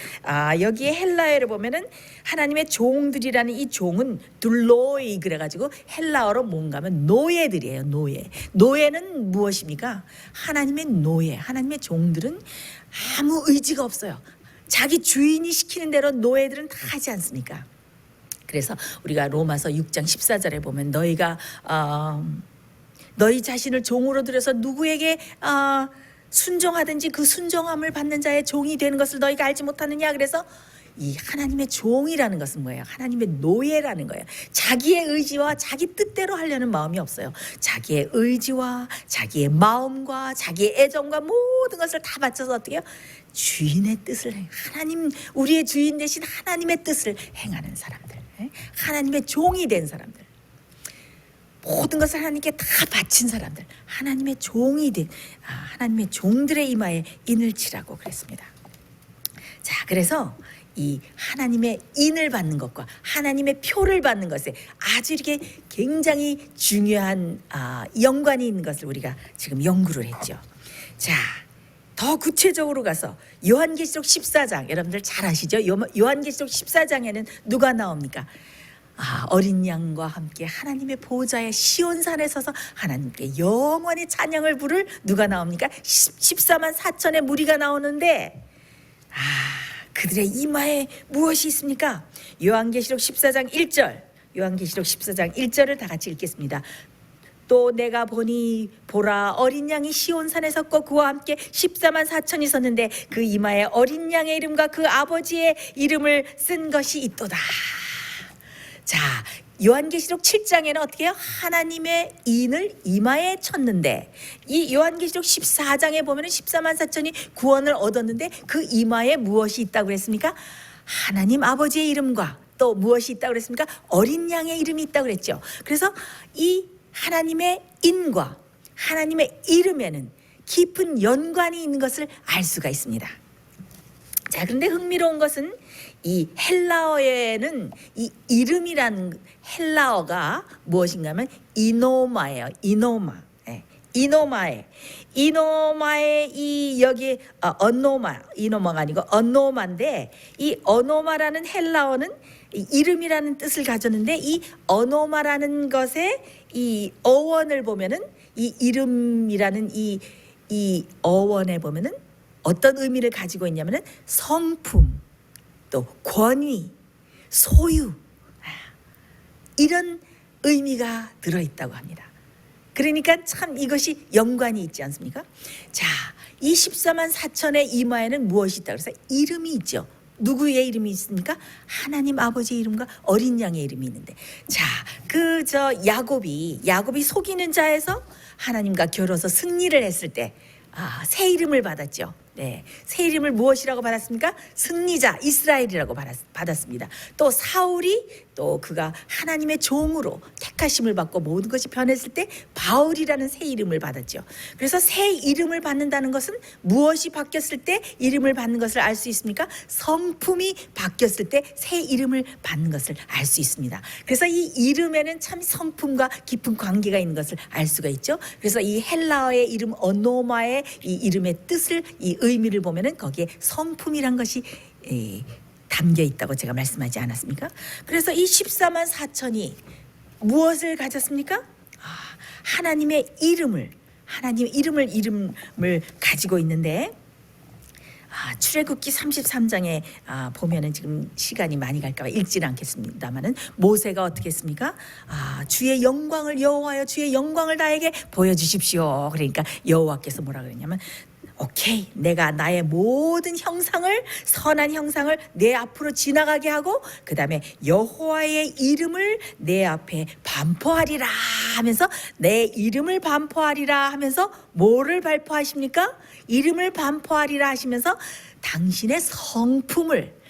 여기에 헬라어를 보면은 하나님의 종들이라는 이 종은 둘로이 그래가지고 헬라어로 뭔가 하면 노예들이에요. 노예는 무엇입니까? 하나님의 노예, 하나님의 종들은 아무 의지가 없어요. 자기 주인이 시키는 대로 노예들은 다 하지 않습니까? 그래서 우리가 로마서 6장 14절에 보면 너희가 너희 자신을 종으로 들여서 누구에게 순종하든지 그 순종함을 받는 자의 종이 되는 것을 너희가 알지 못하느냐. 그래서 이 하나님의 종이라는 것은 뭐예요? 하나님의 노예라는 거예요. 자기의 의지와 자기 뜻대로 하려는 마음이 없어요. 자기의 의지와 자기의 마음과 자기의 애정과 모든 것을 다 바쳐서 어떻게 해요? 주인의 뜻을 하나님, 우리의 주인 대신 하나님의 뜻을 행하는 사람들, 하나님의 종이 된 사람들, 모든 것을 하나님께 다 바친 사람들, 하나님의 종이 된 하나님의 종들의 이마에 인을 치라고 그랬습니다. 자, 그래서 이 하나님의 인을 받는 것과 하나님의 표를 받는 것에 아주 이렇게 굉장히 중요한 연관이 있는 것을 우리가 지금 연구를 했죠. 자, 더 구체적으로 가서 요한계시록 14장, 여러분들 잘 아시죠? 요한계시록 14장에는 누가 나옵니까? 어린 양과 함께 하나님의 보호자의 시온산에 서서 하나님께 영원히 찬양을 부를 누가 나옵니까? 14만 4천의 무리가 나오는데 그들의 이마에 무엇이 있습니까? 요한계시록 14장 1절, 요한계시록 14장 1절을 다 같이 읽겠습니다. 또 내가 보니 보라 어린 양이 시온산에 섰고 그와 함께 14만 4천이 섰는데 그 이마에 어린 양의 이름과 그 아버지의 이름을 쓴 것이 있도다. 자, 요한계시록 7장에는 어떻게 해요? 하나님의 인을 이마에 쳤는데 이 요한계시록 14장에 보면 14만 4천이 구원을 얻었는데 그 이마에 무엇이 있다고 그랬습니까? 하나님 아버지의 이름과 또 무엇이 있다고 그랬습니까? 어린 양의 이름이 있다고 그랬죠. 그래서 이 하나님의 인과 하나님의 이름에는 깊은 연관이 있는 것을 알 수가 있습니다. 자, 그런데 흥미로운 것은 이 헬라어에는 이 이름이라는 헬라어가 무엇인가 하면 이노마예요. 이노마의 이 여기 이노마가 아니고 언노마인데 이 언노마라는 헬라어는 이 이름이라는 뜻을 가졌는데 이 어노마라는 것의 이 어원을 보면은 이 이름이라는 이 어원에 보면은 어떤 의미를 가지고 있냐면은 성품, 또 권위, 소유, 이런 의미가 들어있다고 합니다. 그러니까 참 이것이 연관이 있지 않습니까? 자, 이 14만 4천의 이마에는 무엇이 있다 그래서 이름이 있죠. 누구의 이름이 있습니까? 하나님 아버지의 이름과 어린 양의 이름이 있는데, 자, 야곱이 속이는 자에서 하나님과 겨뤄서 승리를 했을 때 새 이름을 받았죠. 네, 새 이름을 무엇이라고 받았습니까? 승리자 이스라엘이라고 받았습니다. 또 사울이 또 그가 하나님의 종으로 택하심을 받고 모든 것이 변했을 때 바울이라는 새 이름을 받았죠. 그래서 새 이름을 받는다는 것은 무엇이 바뀌었을 때 이름을 받는 것을 알 수 있습니까? 성품이 바뀌었을 때 새 이름을 받는 것을 알 수 있습니다. 그래서 이 이름에는 참 성품과 깊은 관계가 있는 것을 알 수가 있죠. 그래서 이 헬라어의 이름 어노마의 이 이름의 뜻을 이 의미를 보면은 거기에 성품이란 것이 담겨 있다고 제가 말씀하지 않았습니까? 그래서 이 14만 4천이 무엇을 가졌습니까? 하나님의 이름을 가지고 있는데, 출애굽기 33장에 보면은 지금 시간이 많이 갈까 봐 읽지는 않겠습니다만은 모세가 어떻게 했습니까? 주의 영광을 여호와여 주의 영광을 나에게 보여주십시오. 그러니까 여호와께서 뭐라 그랬냐면, 오케이, 내가 나의 모든 형상을, 선한 형상을 내 앞으로 지나가게 하고 그 다음에 여호와의 이름을 내 앞에 반포하리라 하면서, 내 이름을 반포하리라 하면서 뭐를 발표하십니까? 이름을 반포하리라 하시면서 당신의 성품을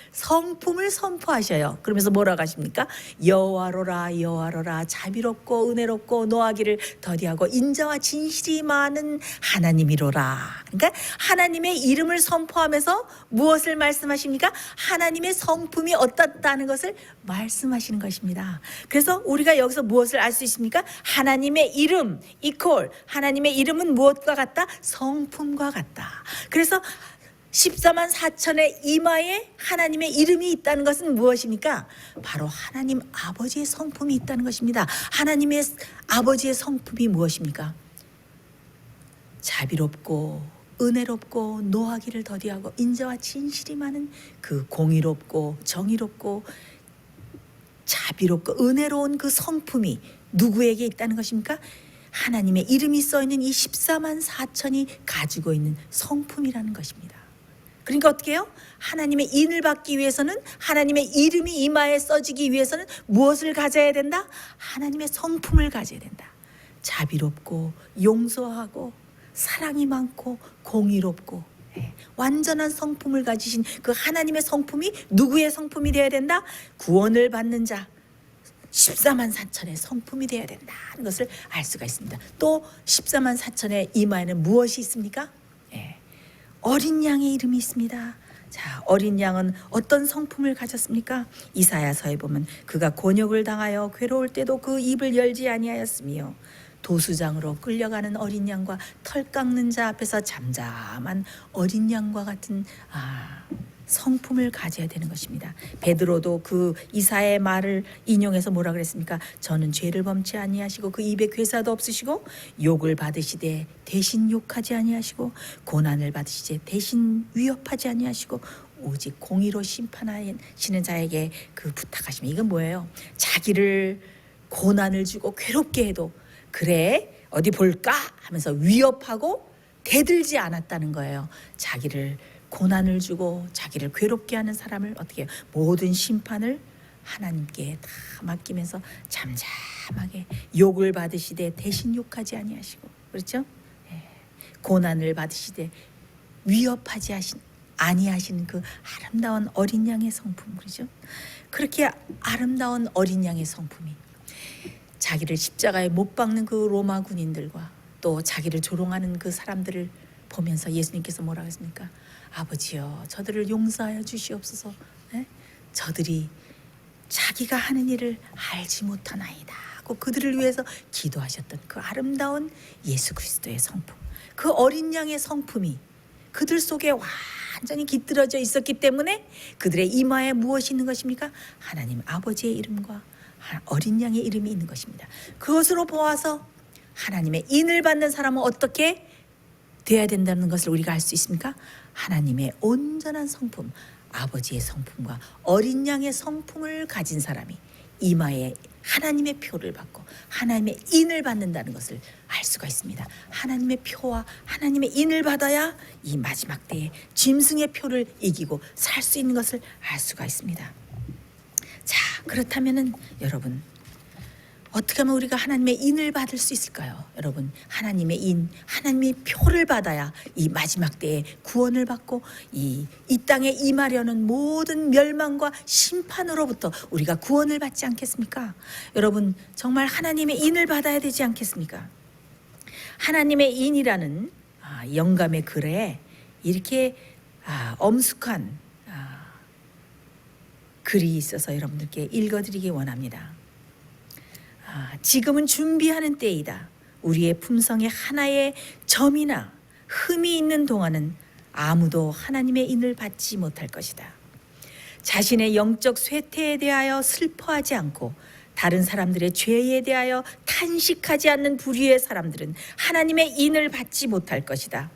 선포하셔요. 그러면서 뭐라고 하십니까? 여호와로라 자비롭고 은혜롭고 노하기를 더디하고 인자와 진실이 많은 하나님이로라. 그러니까 하나님의 이름을 선포하면서 무엇을 말씀하십니까? 하나님의 성품이 어떻다는 것을 말씀하시는 것입니다. 그래서 우리가 여기서 무엇을 알 수 있습니까? 하나님의 이름 하나님의 이름은 무엇과 같다? 성품과 같다. 그래서 14만 4천의 이마에 하나님의 이름이 있다는 것은 무엇입니까? 바로 하나님 아버지의 성품이 있다는 것입니다. 하나님의 아버지의 성품이 무엇입니까? 자비롭고 은혜롭고 노하기를 더디하고 인자와 진실이 많은 그 공의롭고 정의롭고 자비롭고 은혜로운 그 성품이 누구에게 있다는 것입니까? 하나님의 이름이 써있는 이 14만 4천이 가지고 있는 성품이라는 것입니다. 그러니까 어떻게 해요? 하나님의 인을 받기 위해서는, 하나님의 이름이 이마에 써지기 위해서는 무엇을 가져야 된다? 하나님의 성품을 가져야 된다. 자비롭고 용서하고 사랑이 많고 공의롭고 완전한 성품을 가지신 그 하나님의 성품이 누구의 성품이 되어야 된다? 구원을 받는 자 14만 4천의 성품이 되어야 된다는 것을 알 수가 있습니다. 또 14만 4천의 이마에는 무엇이 있습니까? 어린 양의 이름이 있습니다. 자, 어린 양은 어떤 성품을 가졌습니까? 이사야서에 보면 그가 곤욕을 당하여 괴로울 때도 그 입을 열지 아니하였으며 도수장으로 끌려가는 어린 양과 털 깎는 자 앞에서 잠잠한 어린 양과 같은 성품을 가져야 되는 것입니다. 베드로도 그 이사야의 말을 인용해서 뭐라 그랬습니까? 저는 죄를 범치 아니하시고 그 입에 괴사도 없으시고 욕을 받으시되 대신 욕하지 아니하시고 고난을 받으시되 대신 위협하지 아니하시고 오직 공의로 심판하시는 자에게 그 부탁하시면, 이건 뭐예요? 자기를 고난을 주고 괴롭게 해도 그래 어디 볼까 하면서 위협하고 대들지 않았다는 거예요. 자기를 고난을 주고 자기를 괴롭게 하는 사람을 어떻게 해요? 모든 심판을 하나님께 다 맡기면서 잠잠하게 욕을 받으시되 대신 욕하지 아니하시고, 그렇죠? 고난을 받으시되 위협하지 아니하시는 그 아름다운 어린 양의 성품, 그렇죠? 그렇게 아름다운 어린 양의 성품이 자기를 십자가에 못 박는 그 로마 군인들과 또 자기를 조롱하는 그 사람들을 보면서 예수님께서 뭐라고 했습니까? 아버지여 저들을 용서하여 주시옵소서. 저들이 자기가 하는 일을 알지 못하나이다 하고 그들을 위해서 기도하셨던 그 아름다운 예수 그리스도의 성품, 그 어린 양의 성품이 그들 속에 완전히 깃들어져 있었기 때문에 그들의 이마에 무엇이 있는 것입니까? 하나님 아버지의 이름과 어린 양의 이름이 있는 것입니다. 그것으로 보아서 하나님의 인을 받는 사람은 어떻게 돼야 된다는 것을 우리가 알 수 있습니까? 하나님의 온전한 성품, 아버지의 성품과 어린 양의 성품을 가진 사람이 이마에 하나님의 표를 받고 하나님의 인을 받는다는 것을 알 수가 있습니다. 하나님의 표와 하나님의 인을 받아야 이 마지막 때에 짐승의 표를 이기고 살 수 있는 것을 알 수가 있습니다. 자, 그렇다면은 여러분, 어떻게 하면 우리가 하나님의 인을 받을 수 있을까요? 여러분, 하나님의 인, 하나님의 표를 받아야 이 마지막 때에 구원을 받고 이 땅에 임하려는 모든 멸망과 심판으로부터 우리가 구원을 받지 않겠습니까? 여러분, 정말 하나님의 인을 받아야 되지 않겠습니까? 하나님의 인이라는 영감의 글에 이렇게 엄숙한 글이 있어서 여러분들께 읽어드리기 원합니다. 지금은 준비하는 때이다. 우리의 품성에 하나의 점이나 흠이 있는 동안은 아무도 하나님의 인을 받지 못할 것이다. 자신의 영적 쇠퇴에 대하여 슬퍼하지 않고 다른 사람들의 죄에 대하여 탄식하지 않는 불의의 사람들은 하나님의 인을 받지 못할 것이다.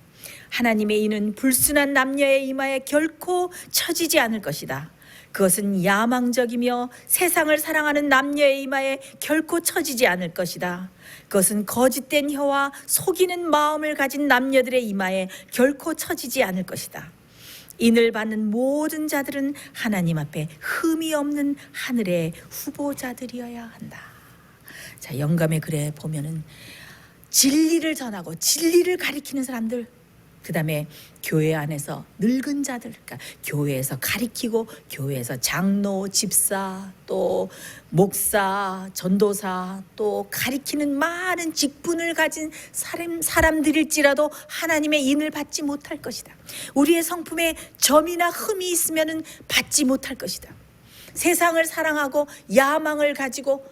하나님의 인은 불순한 남녀의 이마에 결코 처지지 않을 것이다. 그것은 야망적이며 세상을 사랑하는 남녀의 이마에 결코 처지지 않을 것이다. 그것은 거짓된 혀와 속이는 마음을 가진 남녀들의 이마에 결코 처지지 않을 것이다. 인을 받는 모든 자들은 하나님 앞에 흠이 없는 하늘의 후보자들이어야 한다. 자, 영감의 글에 보면은 진리를 전하고 진리를 가리키는 사람들, 그 다음에 교회 안에서 늙은 자들, 그러니까 교회에서 가리키고 교회에서 장로, 집사, 또 목사, 전도사, 또 가리키는 많은 직분을 가진 사람들일지라도 하나님의 인을 받지 못할 것이다. 우리의 성품에 점이나 흠이 있으면 받지 못할 것이다. 세상을 사랑하고 야망을 가지고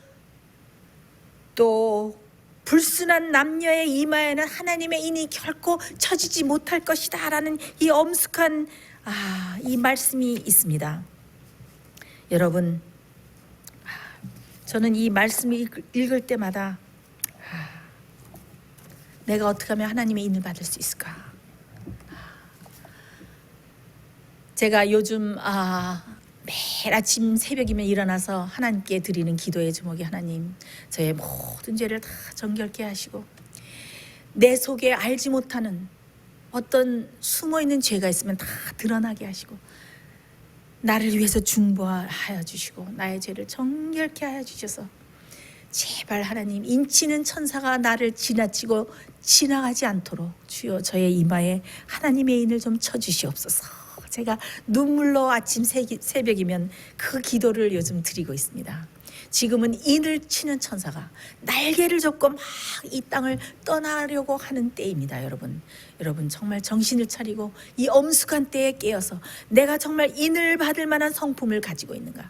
또 불순한 남녀의 이마에는 하나님의 인이 결코 처지지 못할 것이다 라는 이 엄숙한 이 말씀이 있습니다. 여러분, 저는 이 말씀을 읽을 때마다 내가 어떻게 하면 하나님의 인을 받을 수 있을까? 제가 요즘 매일 아침 새벽이면 일어나서 하나님께 드리는 기도의 제목이 하나님, 저의 모든 죄를 다 정결케 하시고 내 속에 알지 못하는 어떤 숨어있는 죄가 있으면 다 드러나게 하시고 나를 위해서 중보하여 주시고 나의 죄를 정결케 하여 주셔서 제발 하나님, 인치는 천사가 나를 지나치고 지나가지 않도록 주여 저의 이마에 하나님의 인을 좀 쳐주시옵소서. 제가 눈물로 아침 새벽이면 그 기도를 요즘 드리고 있습니다. 지금은 인을 치는 천사가 날개를 접고 막 이 땅을 떠나려고 하는 때입니다. 여러분 정말 정신을 차리고 이 엄숙한 때에 깨어서 내가 정말 인을 받을 만한 성품을 가지고 있는가?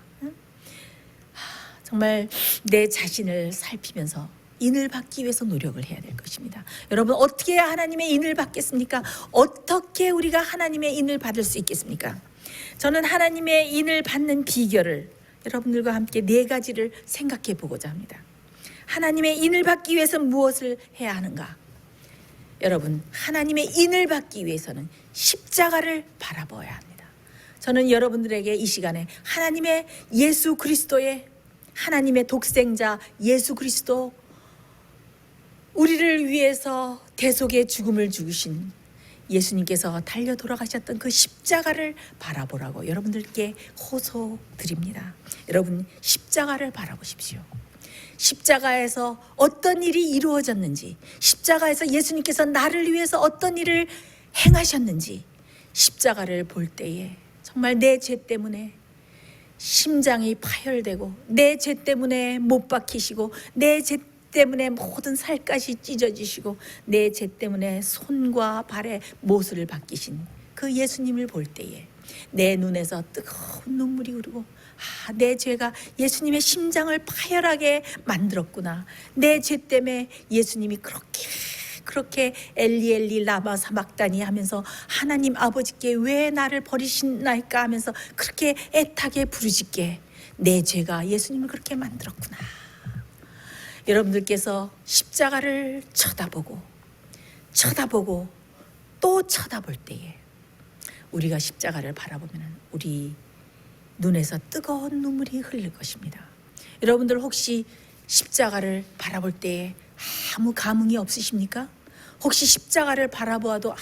정말 내 자신을 살피면서 인을 받기 위해서 노력을 해야 될 것입니다. 여러분, 어떻게 해야 하나님의 인을 받겠습니까? 어떻게 우리가 하나님의 인을 받을 수 있겠습니까? 저는 하나님의 인을 받는 비결을 여러분들과 함께 4가지를 생각해 보고자 합니다. 하나님의 인을 받기 위해서 무엇을 해야 하는가? 여러분, 하나님의 인을 받기 위해서는 십자가를 바라보아야 합니다. 저는 여러분들에게 이 시간에 하나님의 예수 그리스도의 하나님의 독생자 예수 그리스도, 우리를 위해서 대속의 죽음을 죽으신 예수님께서 달려 돌아가셨던 그 십자가를 바라보라고 여러분들께 호소드립니다. 여러분, 십자가를 바라보십시오. 십자가에서 어떤 일이 이루어졌는지, 십자가에서 예수님께서 나를 위해서 어떤 일을 행하셨는지, 십자가를 볼 때에 정말 내 죄 때문에 심장이 파열되고 내 죄 때문에 못 박히시고 내 죄 때문에 모든 살갗이 찢어지시고 내 죄 때문에 손과 발에 못을 박히신 그 예수님을 볼 때에 내 눈에서 뜨거운 눈물이 흐르고 내 죄가 예수님의 심장을 파열하게 만들었구나. 내 죄 때문에 예수님이 그렇게 그렇게 엘리 엘리 라마 사막다니 하면서 하나님 아버지께 왜 나를 버리시나이까 하면서 그렇게 애타게 부르짖게 내 죄가 예수님을 그렇게 만들었구나. 여러분들께서 십자가를 쳐다보고 또 쳐다볼 때에 우리가 십자가를 바라보면 우리 눈에서 뜨거운 눈물이 흘릴 것입니다. 여러분들 혹시 십자가를 바라볼 때에 아무 감흥이 없으십니까? 혹시 십자가를 바라보아도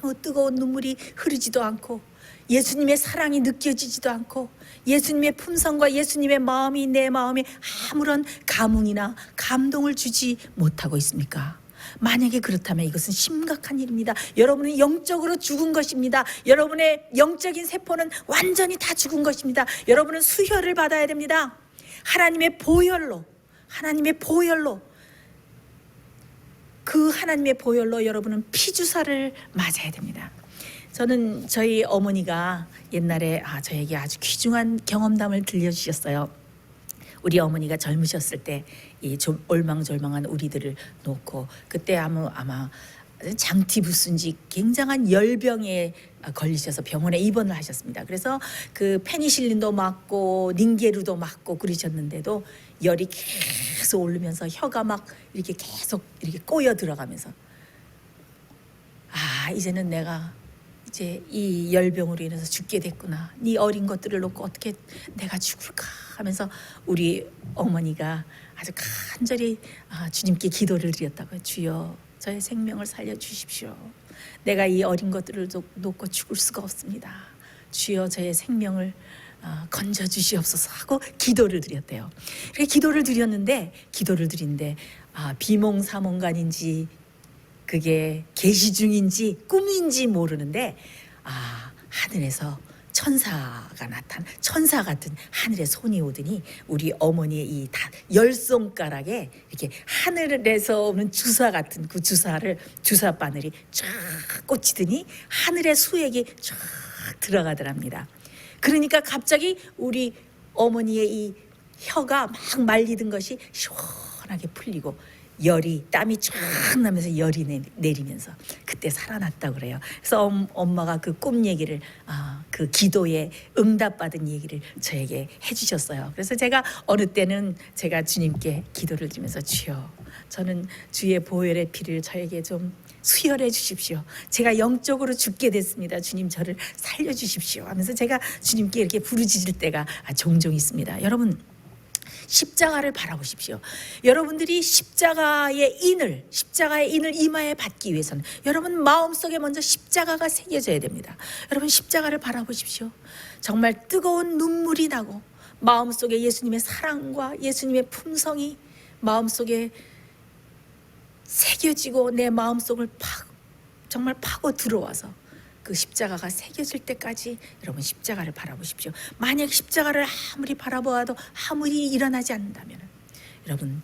아무 뜨거운 눈물이 흐르지도 않고 예수님의 사랑이 느껴지지도 않고 예수님의 품성과 예수님의 마음이 내 마음에 아무런 감흥이나 감동을 주지 못하고 있습니까? 만약에 그렇다면 이것은 심각한 일입니다. 여러분은 영적으로 죽은 것입니다. 여러분의 영적인 세포는 완전히 다 죽은 것입니다. 여러분은 수혈을 받아야 됩니다. 하나님의 보혈로 그 하나님의 보혈로 여러분은 피주사를 맞아야 됩니다. 저는 저희 어머니가 옛날에 저에게 아주 귀중한 경험담을 들려주셨어요. 우리 어머니가 젊으셨을 때 이 좀 올망졸망한 우리들을 놓고 그때 아마 장티푸스인지 굉장한 열병에 걸리셔서 병원에 입원을 하셨습니다. 그래서 그 페니실린도 맞고 닌게루도 맞고 그러셨는데도 열이 계속 오르면서 혀가 막 이렇게 계속 이렇게 꼬여 들어가면서 이제는 내가 이제 이 열병으로 인해서 죽게 됐구나. 네 어린 것들을 놓고 어떻게 내가 죽을까 하면서 우리 어머니가 아주 간절히 주님께 기도를 드렸다고요. 주여 저의 생명을 살려주십시오. 내가 이 어린 것들을 놓고 죽을 수가 없습니다. 주여 저의 생명을 건져주시옵소서 하고 기도를 드렸대요. 그렇게 기도를 드렸는데 비몽사몽간인지 그게 계시 중인지 꿈인지 모르는데 하늘에서 천사 같은 하늘의 손이 오더니 우리 어머니의 이 열 손가락에 이렇게 하늘에서 오는 주사 같은 그 주사 바늘이 쫙 꽂히더니 하늘의 수액이 쫙 들어가더랍니다. 그러니까 갑자기 우리 어머니의 이 혀가 막 말리던 것이 시원하게 풀리고 땀이 쫙 나면서 열이 내리면서 그때 살아났다고 그래요. 그래서 엄마가 그 꿈 얘기를 그 기도에 응답받은 얘기를 저에게 해주셨어요. 그래서 제가 어느 때는 제가 주님께 기도를 드리면서 주여 저는 주의 보혈의 피를 저에게 좀 수혈해 주십시오. 제가 영적으로 죽게 됐습니다. 주님 저를 살려주십시오 하면서 제가 주님께 이렇게 부르짖을 때가 종종 있습니다. 여러분 십자가를 바라보십시오. 여러분들이 십자가의 인을 이마에 받기 위해서는 여러분 마음속에 먼저 십자가가 새겨져야 됩니다. 여러분 십자가를 바라보십시오. 정말 뜨거운 눈물이 나고 마음속에 예수님의 사랑과 예수님의 품성이 마음속에 새겨지고 내 마음속을 정말 파고 들어와서 그 십자가가 새겨질 때까지 여러분 십자가를 바라보십시오. 만약 십자가를 아무리 바라보아도 아무 일이 일어나지 않는다면 여러분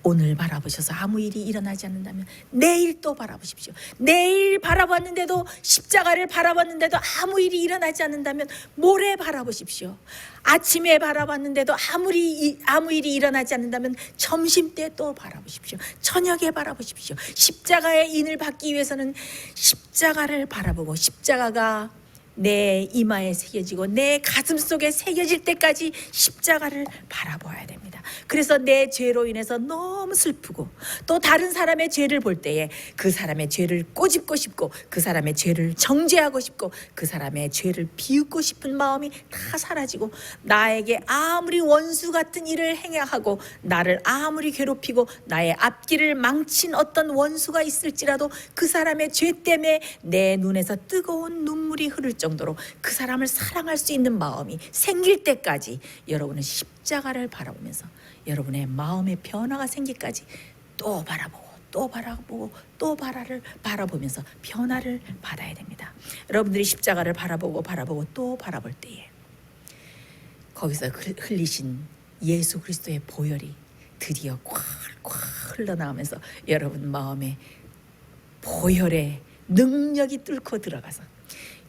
오늘 바라보셔서 아무 일이 일어나지 않는다면 내일 또 바라보십시오. 내일 바라봤는데도 십자가를 바라봤는데도 아무 일이 일어나지 않는다면 모레 바라보십시오. 아침에 바라봤는데도 아무 일이 일어나지 않는다면 점심때 또 바라보십시오. 저녁에 바라보십시오. 십자가의 인을 받기 위해서는 십자가를 바라보고 십자가가 내 이마에 새겨지고 내 가슴 속에 새겨질 때까지 십자가를 바라보아야 됩니다. 그래서 내 죄로 인해서 너무 슬프고 또 다른 사람의 죄를 볼 때에 그 사람의 죄를 꼬집고 싶고 그 사람의 죄를 정죄하고 싶고 그 사람의 죄를 비웃고 싶은 마음이 다 사라지고 나에게 아무리 원수 같은 일을 행하고 나를 아무리 괴롭히고 나의 앞길을 망친 어떤 원수가 있을지라도 그 사람의 죄 때문에 내 눈에서 뜨거운 눈물이 흐를 정도로 그 사람을 사랑할 수 있는 마음이 생길 때까지 여러분은 십자가를 바라보면서 여러분의 마음의 변화가 생기기까지 또 바라보고 또 바라보고 또 바라보면서 변화를 받아야 됩니다. 여러분들이 십자가를 바라보고 또 바라볼 때에 거기서 흘리신 예수 그리스도의 보혈이 드디어 콸콸 흘러나오면서 여러분 마음에 보혈의 능력이 뚫고 들어가서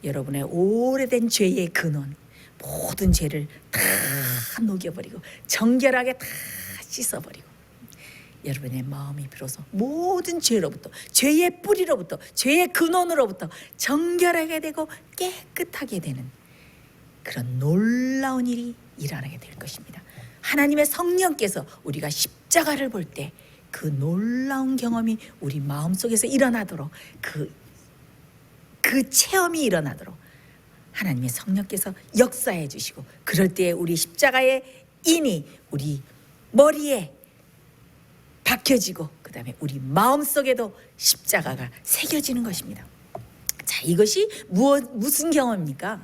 여러분의 오래된 죄의 근원 모든 죄를 다 녹여버리고 정결하게 다 씻어버리고 여러분의 마음이 비로소 모든 죄로부터, 죄의 뿌리로부터, 죄의 근원으로부터 정결하게 되고 깨끗하게 되는 그런 놀라운 일이 일어나게 될 것입니다. 하나님의 성령께서 우리가 십자가를 볼 때 그 놀라운 경험이 우리 마음속에서 일어나도록 그 체험이 일어나도록 하나님의 성령께서 역사해 주시고, 그럴 때 우리 십자가의 인이 우리 머리에 박혀지고 그 다음에 우리 마음속에도 십자가가 새겨지는 것입니다. 자, 이것이 무슨 경험입니까?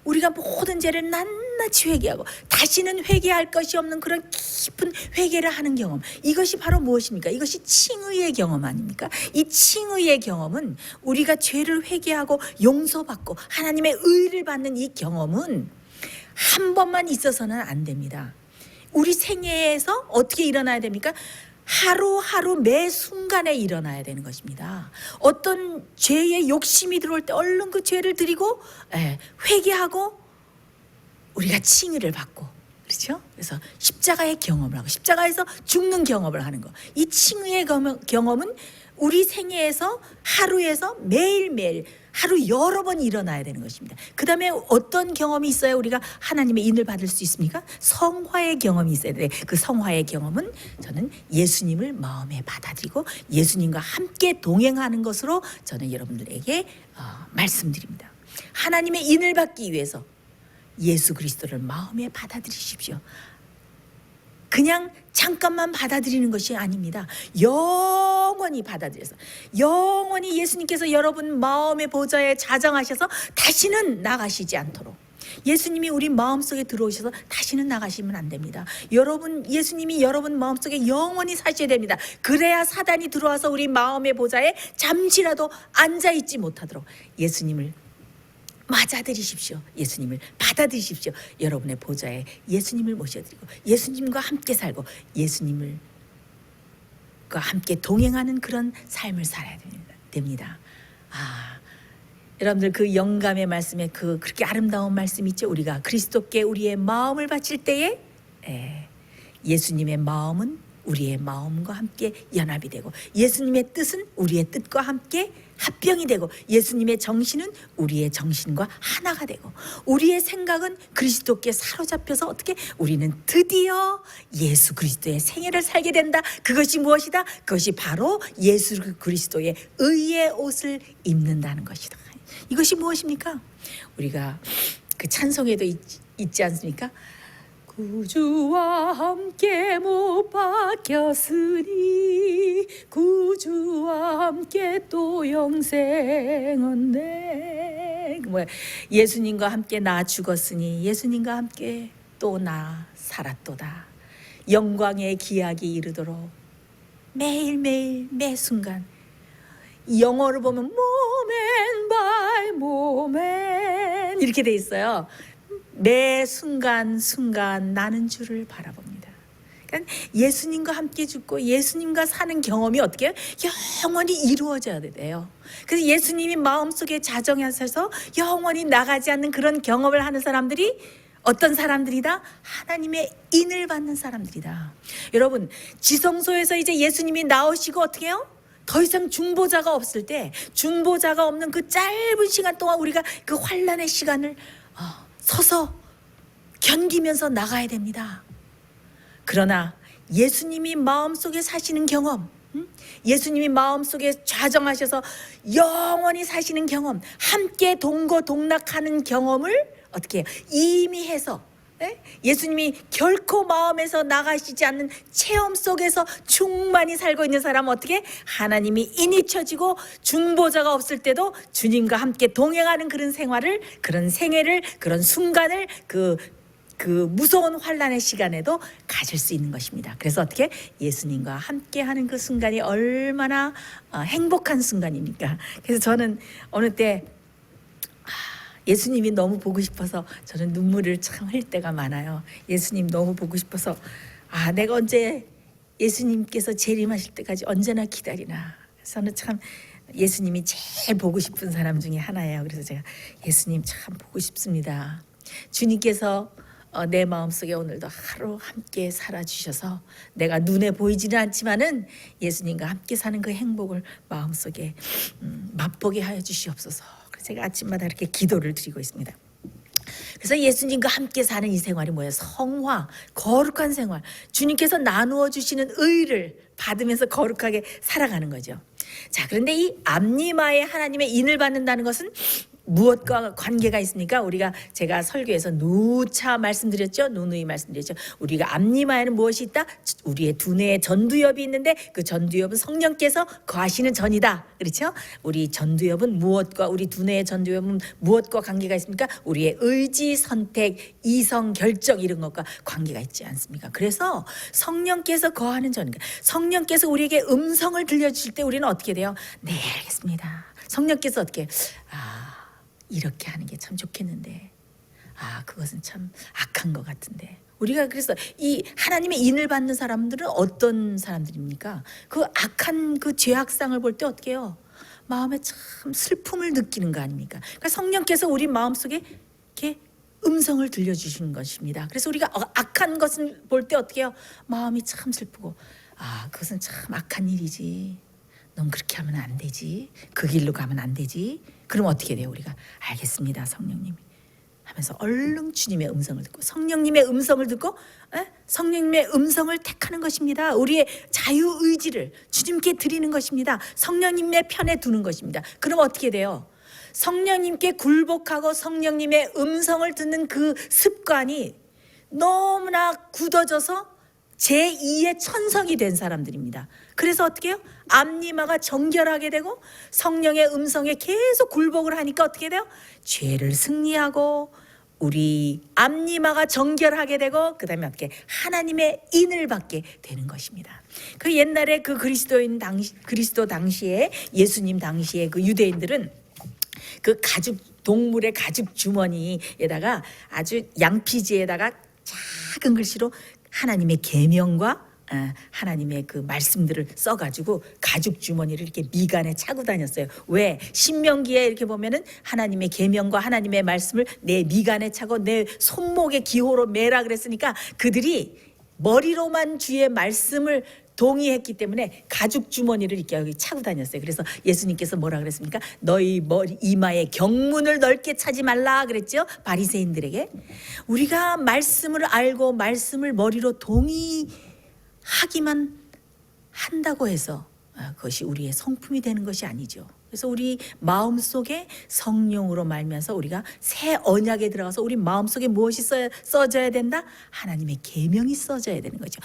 우리가 모든 죄를 낱낱이 회개하고 다시는 회개할 것이 없는 그런 깊은 회개를 하는 경험, 이것이 바로 무엇입니까? 이것이 칭의의 경험 아닙니까? 이 칭의의 경험은 우리가 죄를 회개하고 용서받고 하나님의 의를 받는 이 경험은 한 번만 있어서는 안 됩니다. 우리 생애에서 어떻게 일어나야 됩니까? 하루하루 매 순간에 일어나야 되는 것입니다. 어떤 죄의 욕심이 들어올 때 얼른 그 죄를 드리고 회개하고 우리가 칭의를 받고, 그렇죠? 그래서 십자가의 경험을 하고 십자가에서 죽는 경험을 하는 거, 이 칭의의 경험은 우리 생애에서 하루에서 매일매일 하루 여러 번 일어나야 되는 것입니다. 그 다음에 어떤 경험이 있어야 우리가 하나님의 인을 받을 수 있습니까? 성화의 경험이 있어야 돼. 그 성화의 경험은 저는 예수님을 마음에 받아들이고 예수님과 함께 동행하는 것으로 저는 여러분들에게 말씀드립니다. 하나님의 인을 받기 위해서 예수 그리스도를 마음에 받아들이십시오. 그냥 잠깐만 받아들이는 것이 아닙니다. 영원히 받아들여서, 영원히 예수님께서 여러분 마음의 보좌에 자정하셔서 다시는 나가시지 않도록, 예수님이 우리 마음속에 들어오셔서 다시는 나가시면 안 됩니다. 예수님이 여러분 마음속에 영원히 사셔야 됩니다. 그래야 사단이 들어와서 우리 마음의 보좌에 잠시라도 앉아있지 못하도록 예수님을 맞아들이십시오. 예수님을 받아들이십시오. 여러분의 보좌에 예수님을 모셔드리고 예수님과 함께 살고 예수님과 함께 동행하는 그런 삶을 살아야 됩니다. 여러분들 그 영감의 말씀에 그렇게 아름다운 말씀 있죠. 우리가 그리스도께 우리의 마음을 바칠 때에 예수님의 마음은 우리의 마음과 함께 연합이 되고 예수님의 뜻은 우리의 뜻과 함께 합병이 되고 예수님의 정신은 우리의 정신과 하나가 되고 우리의 생각은 그리스도께 사로잡혀서 어떻게 우리는 드디어 예수 그리스도의 생애를 살게 된다. 그것이 무엇이다? 그것이 바로 예수 그리스도의 의의 옷을 입는다는 것이다. 이것이 무엇입니까? 우리가 그 찬송에도 있지 않습니까? 구주와 함께 못 박혔으니 구주와 함께 또 영생 얻네. 예수님과 함께 나 죽었으니 예수님과 함께 또 나 살았도다. 영광의 기약이 이르도록 매일매일 매 순간, 영어로 보면 moment by moment 이렇게 돼 있어요. 매 순간 나는 주를 바라봅니다. 그러니까 예수님과 함께 죽고 예수님과 사는 경험이 어떻게 해요? 영원히 이루어져야 돼요. 그래서 예수님이 마음속에 자정하셔서 영원히 나가지 않는 그런 경험을 하는 사람들이 어떤 사람들이다? 하나님의 인을 받는 사람들이다. 여러분, 지성소에서 이제 예수님이 나오시고 어떻게 해요? 더 이상 중보자가 없을 때, 중보자가 없는 그 짧은 시간 동안 우리가 그 환난의 시간을 서서 견디면서 나가야 됩니다. 그러나 예수님이 마음속에 사시는 경험, 예수님이 마음속에 좌정하셔서 영원히 사시는 경험, 함께 동거동락하는 경험을 어떻게 해요? 이미 해서 예수님이 결코 마음에서 나가시지 않는 체험 속에서 충만히 살고 있는 사람은 어떻게? 하나님이 인이 쳐지고 중보자가 없을 때도 주님과 함께 동행하는 그런 생활을, 그런 생애를, 그런 순간을 그 무서운 환난의 시간에도 가질 수 있는 것입니다. 그래서 어떻게? 예수님과 함께하는 그 순간이 얼마나 행복한 순간입니까? 그래서 저는 어느 때 예수님이 너무 보고 싶어서 저는 눈물을 참 흘릴 때가 많아요. 예수님 너무 보고 싶어서 내가 언제 예수님께서 재림하실 때까지 언제나 기다리나. 저는 참 예수님이 제일 보고 싶은 사람 중에 하나예요. 그래서 제가 예수님 참 보고 싶습니다. 주님께서 내 마음속에 오늘도 하루 함께 살아주셔서 내가 눈에 보이지는 않지만은 예수님과 함께 사는 그 행복을 마음속에 맛보게 하여 주시옵소서. 그래서 제가 아침마다 이렇게 기도를 드리고 있습니다. 그래서 예수님과 함께 사는 이 생활이 뭐예요? 성화, 거룩한 생활. 주님께서 나누어 주시는 의를 받으면서 거룩하게 살아가는 거죠. 자, 그런데 이 암니마의 하나님의 인을 받는다는 것은 무엇과 관계가 있습니까? 제가 설교에서 누차 말씀드렸죠. 누누이 말씀드렸죠. 우리가 암니마에는 무엇이 있다? 우리의 두뇌에 전두엽이 있는데 그 전두엽은 성령께서 거하시는 전이다. 그렇죠? 우리 전두엽은 무엇과 우리 두뇌의 전두엽은 무엇과 관계가 있습니까? 우리의 의지, 선택, 이성, 결정 이런 것과 관계가 있지 않습니까? 그래서 성령께서 거하는 전이니까 성령께서 우리에게 음성을 들려주실 때 우리는 어떻게 돼요? 네, 알겠습니다. 성령께서 어떻게 이렇게 하는 게 참 좋겠는데 그것은 참 악한 것 같은데 우리가 그래서 이 하나님의 인을 받는 사람들은 어떤 사람들입니까? 그 악한 그 죄악상을 볼 때 어떻게 해요? 마음에 참 슬픔을 느끼는 거 아닙니까? 그러니까 성령께서 우리 마음속에 이렇게 음성을 들려주시는 것입니다. 그래서 우리가 악한 것을 볼 때 어떻게 해요? 마음이 참 슬프고 그것은 참 악한 일이지. 넌 그렇게 하면 안 되지. 그 길로 가면 안 되지. 그럼 어떻게 돼요? 우리가 알겠습니다. 성령님이 하면서 얼른 주님의 음성을 듣고 성령님의 음성을 듣고 성령님의 음성을 택하는 것입니다. 우리의 자유의지를 주님께 드리는 것입니다. 성령님의 편에 두는 것입니다. 그럼 어떻게 돼요? 성령님께 굴복하고 성령님의 음성을 듣는 그 습관이 너무나 굳어져서 제2의 천성이 된 사람들입니다. 그래서 어떻게 해요? 암니마가 정결하게 되고 성령의 음성에 계속 굴복을 하니까 어떻게 돼요? 죄를 승리하고 우리 암니마가 정결하게 되고 그다음에 어떻게 하나님의 인을 받게 되는 것입니다. 그 옛날에 그 그리스도 당시에 예수님 당시에 그 유대인들은 그 동물의 가죽 주머니에다가 아주 양피지에다가 작은 글씨로 하나님의 계명과 하나님의 그 말씀들을 써가지고 가죽 주머니를 이렇게 미간에 차고 다녔어요. 왜? 신명기에 이렇게 보면은 하나님의 계명과 하나님의 말씀을 내 미간에 차고 내 손목에 기호로 매라 그랬으니까 그들이 머리로만 주의 말씀을 동의했기 때문에 가죽 주머니를 이렇게 여기 차고 다녔어요. 그래서 예수님께서 뭐라 그랬습니까? 너희 머리 이마에 경문을 넓게 차지 말라 그랬죠. 바리새인들에게. 우리가 말씀을 알고 말씀을 머리로 동의하기만 한다고 해서 그것이 우리의 성품이 되는 것이 아니죠. 그래서 우리 마음속에 성령으로 말미암아서 우리가 새 언약에 들어가서 우리 마음속에 무엇이 써져야 된다? 하나님의 계명이 써져야 되는 거죠.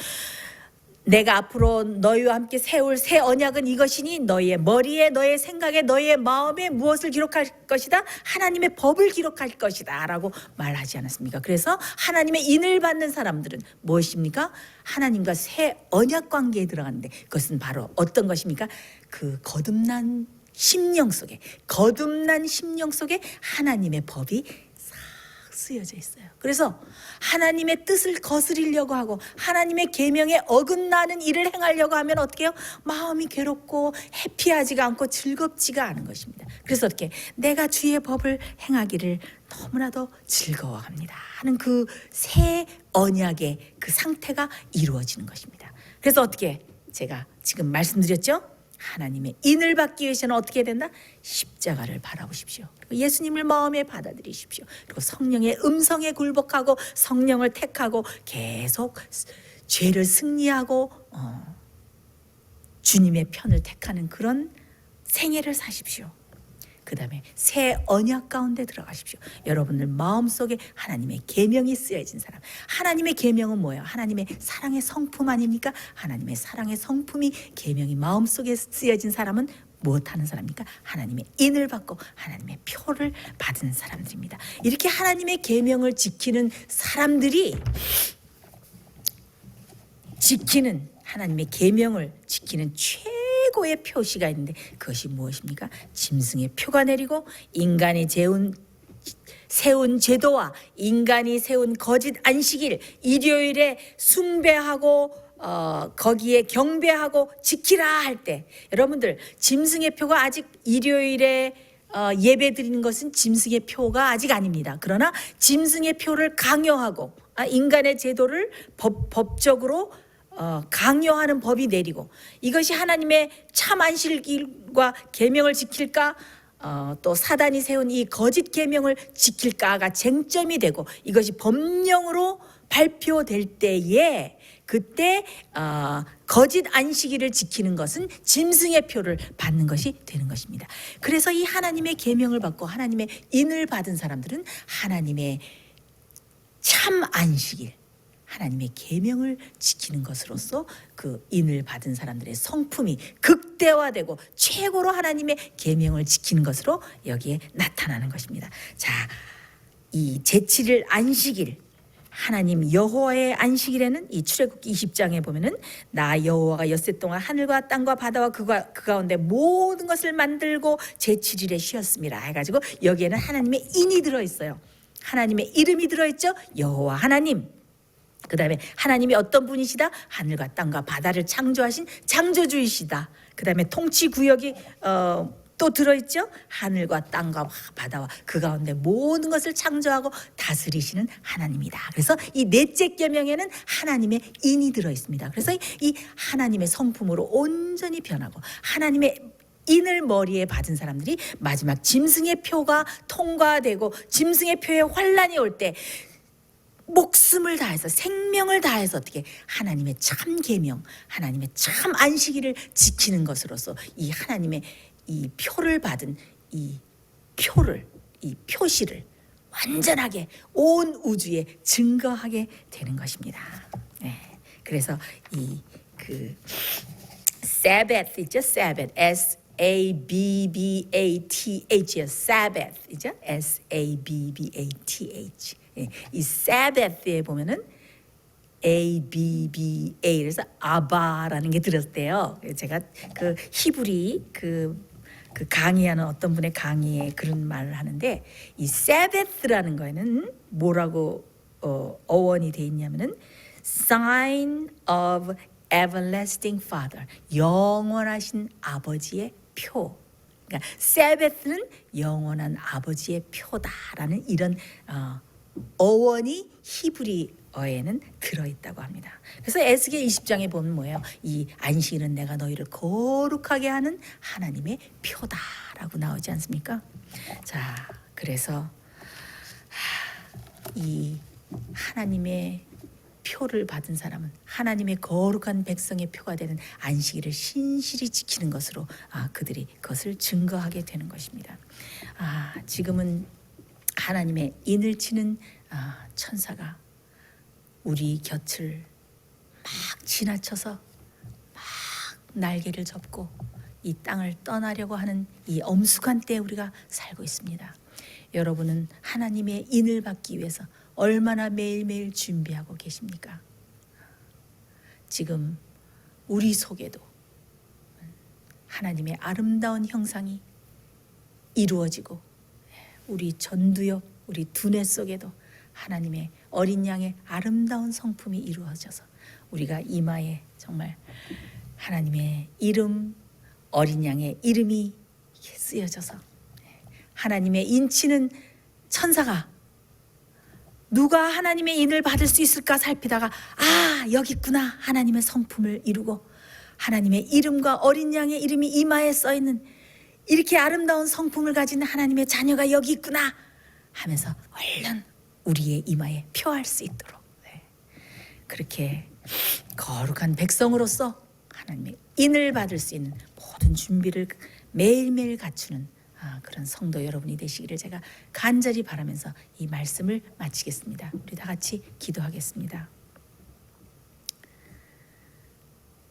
내가 앞으로 너희와 함께 세울 새 언약은 이것이니 너희의 머리에 너희의 생각에 너희의 마음에 무엇을 기록할 것이다? 하나님의 법을 기록할 것이다 라고 말하지 않았습니까? 그래서 하나님의 인을 받는 사람들은 무엇입니까? 하나님과 새 언약 관계에 들어갔는데 그것은 바로 어떤 것입니까? 그 거듭난 심령 속에 하나님의 법이 쓰여져 있어요. 그래서 하나님의 뜻을 거스리려고 하고 하나님의 계명에 어긋나는 일을 행하려고 하면 어떻게 해요? 마음이 괴롭고 해피하지가 않고 즐겁지가 않은 것입니다. 그래서 어떻게 내가 주의 법을 행하기를 너무나도 즐거워합니다 하는 그 새 언약의 그 상태가 이루어지는 것입니다. 그래서 어떻게 제가 지금 말씀드렸죠? 하나님의 인을 받기 위해서는 어떻게 된다? 십자가를 바라보십시오. 그리고 예수님을 마음에 받아들이십시오. 그리고 성령의 음성에 굴복하고 성령을 택하고 계속 죄를 승리하고 주님의 편을 택하는 그런 생애를 사십시오. 그 다음에 새 언약 가운데 들어가십시오. 여러분들 마음속에 하나님의 계명이 쓰여진 사람. 하나님의 계명은 뭐예요? 하나님의 사랑의 성품 아닙니까? 하나님의 사랑의 성품이 계명이 마음속에 쓰여진 사람은 무엇하는 사람입니까? 하나님의 인을 받고 하나님의 표를 받은 사람들입니다. 이렇게 하나님의 계명을 지키는 사람들이 하나님의 계명을 지키는 최고의 표시가 있는데 그것이 무엇입니까? 짐승의 표가 내리고 인간이 세운 제도와 인간이 세운 거짓 안식일 일요일에 숭배하고 거기에 경배하고 지키라 할 때 여러분들 짐승의 표가 아직 일요일에 예배 드리는 것은 짐승의 표가 아직 아닙니다. 그러나 짐승의 표를 강요하고 인간의 제도를 법적으로 강요하는 법이 내리고 이것이 하나님의 참 안식일과 계명을 지킬까 또 사단이 세운 이 거짓 계명을 지킬까가 쟁점이 되고 이것이 법령으로 발표될 때에 그때 거짓 안식일을 지키는 것은 짐승의 표를 받는 것이 되는 것입니다. 그래서 이 하나님의 계명을 받고 하나님의 인을 받은 사람들은 하나님의 참 안식일, 하나님의 계명을 지키는 것으로서 그 인을 받은 사람들의 성품이 극대화되고 최고로 하나님의 계명을 지키는 것으로 여기에 나타나는 것입니다. 자, 이 제7일 안식일, 하나님 여호와의 안식일에는 이 출애굽기 20장에 보면은 나 여호와가 엿새 동안 하늘과 땅과 바다와 그 가운데 모든 것을 만들고 제7일에 쉬었습니다 해가지고 여기에는 하나님의 인이 들어있어요. 하나님의 이름이 들어있죠. 여호와 하나님. 그 다음에 하나님이 어떤 분이시다? 하늘과 땅과 바다를 창조하신 창조주이시다. 그 다음에 통치구역이 또 들어있죠. 하늘과 땅과 바다와 그 가운데 모든 것을 창조하고 다스리시는 하나님이다. 그래서 이 넷째 계명에는 하나님의 인이 들어있습니다. 그래서 이 하나님의 성품으로 온전히 변하고 하나님의 인을 머리에 받은 사람들이 마지막 짐승의 표가 통과되고 짐승의 표에 환란이 올 때 목숨을 다해서 생명을 다해서 어떻게 하나님의 참 계명, 하나님의 참 안식일을 지키는 것으로서 이 하나님의 이 표를 받은 이 표를, 이 표시를 완전하게 온 우주에 증거하게 되는 것입니다. 네. 그래서 이 그 Sabbath 있죠, Sabbath, S-A-B-B-A-T-H, Sabbath 있죠, S-A-B-B-A-T-H. 이 Sabbath에 보면은 A-B-B-A 그래서 아바라는 게 들었대요. 제가 그 히브리 그 강의하는 어떤 분의 강의에 그런 말을 하는데 이 Sabbath라는 거에는 뭐라고 어원이 돼 있냐면은 Sign of Everlasting Father, 영원하신 아버지의 표. 그러니까 Sabbath는 영원한 아버지의 표다라는 이런 어원이 히브리어에는 들어있다고 합니다. 그래서 에스겔 20장에 보면 뭐예요? 이 안식일은 내가 너희를 거룩하게 하는 하나님의 표다라고 나오지 않습니까? 자, 그래서 이 하나님의 표를 받은 사람은 하나님의 거룩한 백성의 표가 되는 안식일을 신실히 지키는 것으로 그들이 그것을 증거하게 되는 것입니다. 지금은 하나님의 인을 치는 천사가 우리 곁을 막 지나쳐서 막 날개를 접고 이 땅을 떠나려고 하는 이 엄숙한 때에 우리가 살고 있습니다. 여러분은 하나님의 인을 받기 위해서 얼마나 매일매일 준비하고 계십니까? 지금 우리 속에도 하나님의 아름다운 형상이 이루어지고 우리 전두엽, 우리 두뇌 속에도 하나님의 어린 양의 아름다운 성품이 이루어져서 우리가 이마에 정말 하나님의 이름, 어린 양의 이름이 쓰여져서 하나님의 인치는 천사가 누가 하나님의 인을 받을 수 있을까 살피다가 여기 있구나 하나님의 성품을 이루고 하나님의 이름과 어린 양의 이름이 이마에 써있는 이렇게 아름다운 성품을 가진 하나님의 자녀가 여기 있구나 하면서 얼른 우리의 이마에 표할 수 있도록 그렇게 거룩한 백성으로서 하나님의 인을 받을 수 있는 모든 준비를 매일매일 갖추는 그런 성도 여러분이 되시기를 제가 간절히 바라면서 이 말씀을 마치겠습니다. 우리 다 같이 기도하겠습니다.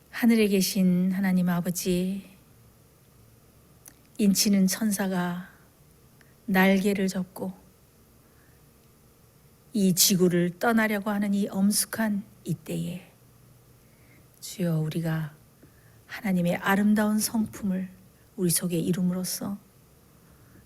하늘에 계신 하나님 아버지, 인치는 천사가 날개를 접고 이 지구를 떠나려고 하는 이 엄숙한 이때에 주여 우리가 하나님의 아름다운 성품을 우리 속에 이룸으로써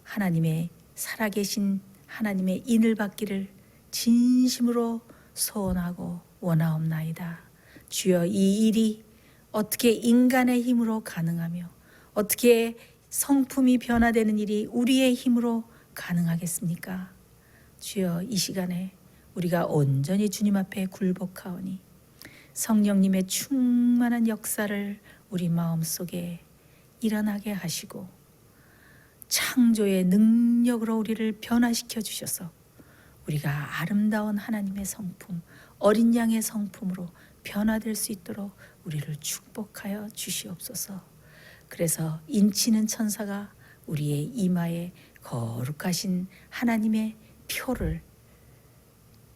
하나님의 살아계신 하나님의 인을 받기를 진심으로 소원하고 원하옵나이다. 주여 이 일이 어떻게 인간의 힘으로 가능하며 어떻게 성품이 변화되는 일이 우리의 힘으로 가능하겠습니까? 주여, 이 시간에 우리가 온전히 주님 앞에 굴복하오니 성령님의 충만한 역사를 우리 마음속에 일어나게 하시고 창조의 능력으로 우리를 변화시켜 주셔서 우리가 아름다운 하나님의 성품, 어린 양의 성품으로 변화될 수 있도록 우리를 축복하여 주시옵소서. 그래서 인치는 천사가 우리의 이마에 거룩하신 하나님의 표를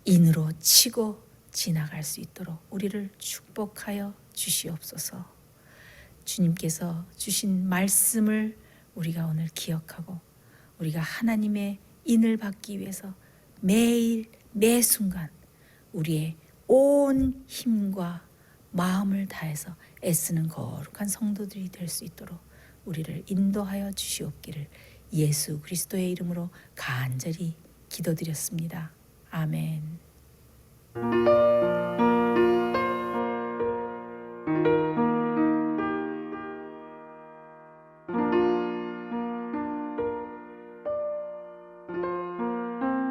인으로 치고 지나갈 수 있도록 우리를 축복하여 주시옵소서. 주님께서 주신 말씀을 우리가 오늘 기억하고 우리가 하나님의 인을 받기 위해서 매일 매 순간 우리의 온 힘과 마음을 다해서 애쓰는 거룩한 성도들이 될 수 있도록 우리를 인도하여 주시옵기를 예수 그리스도의 이름으로 간절히 기도드렸습니다. 아멘.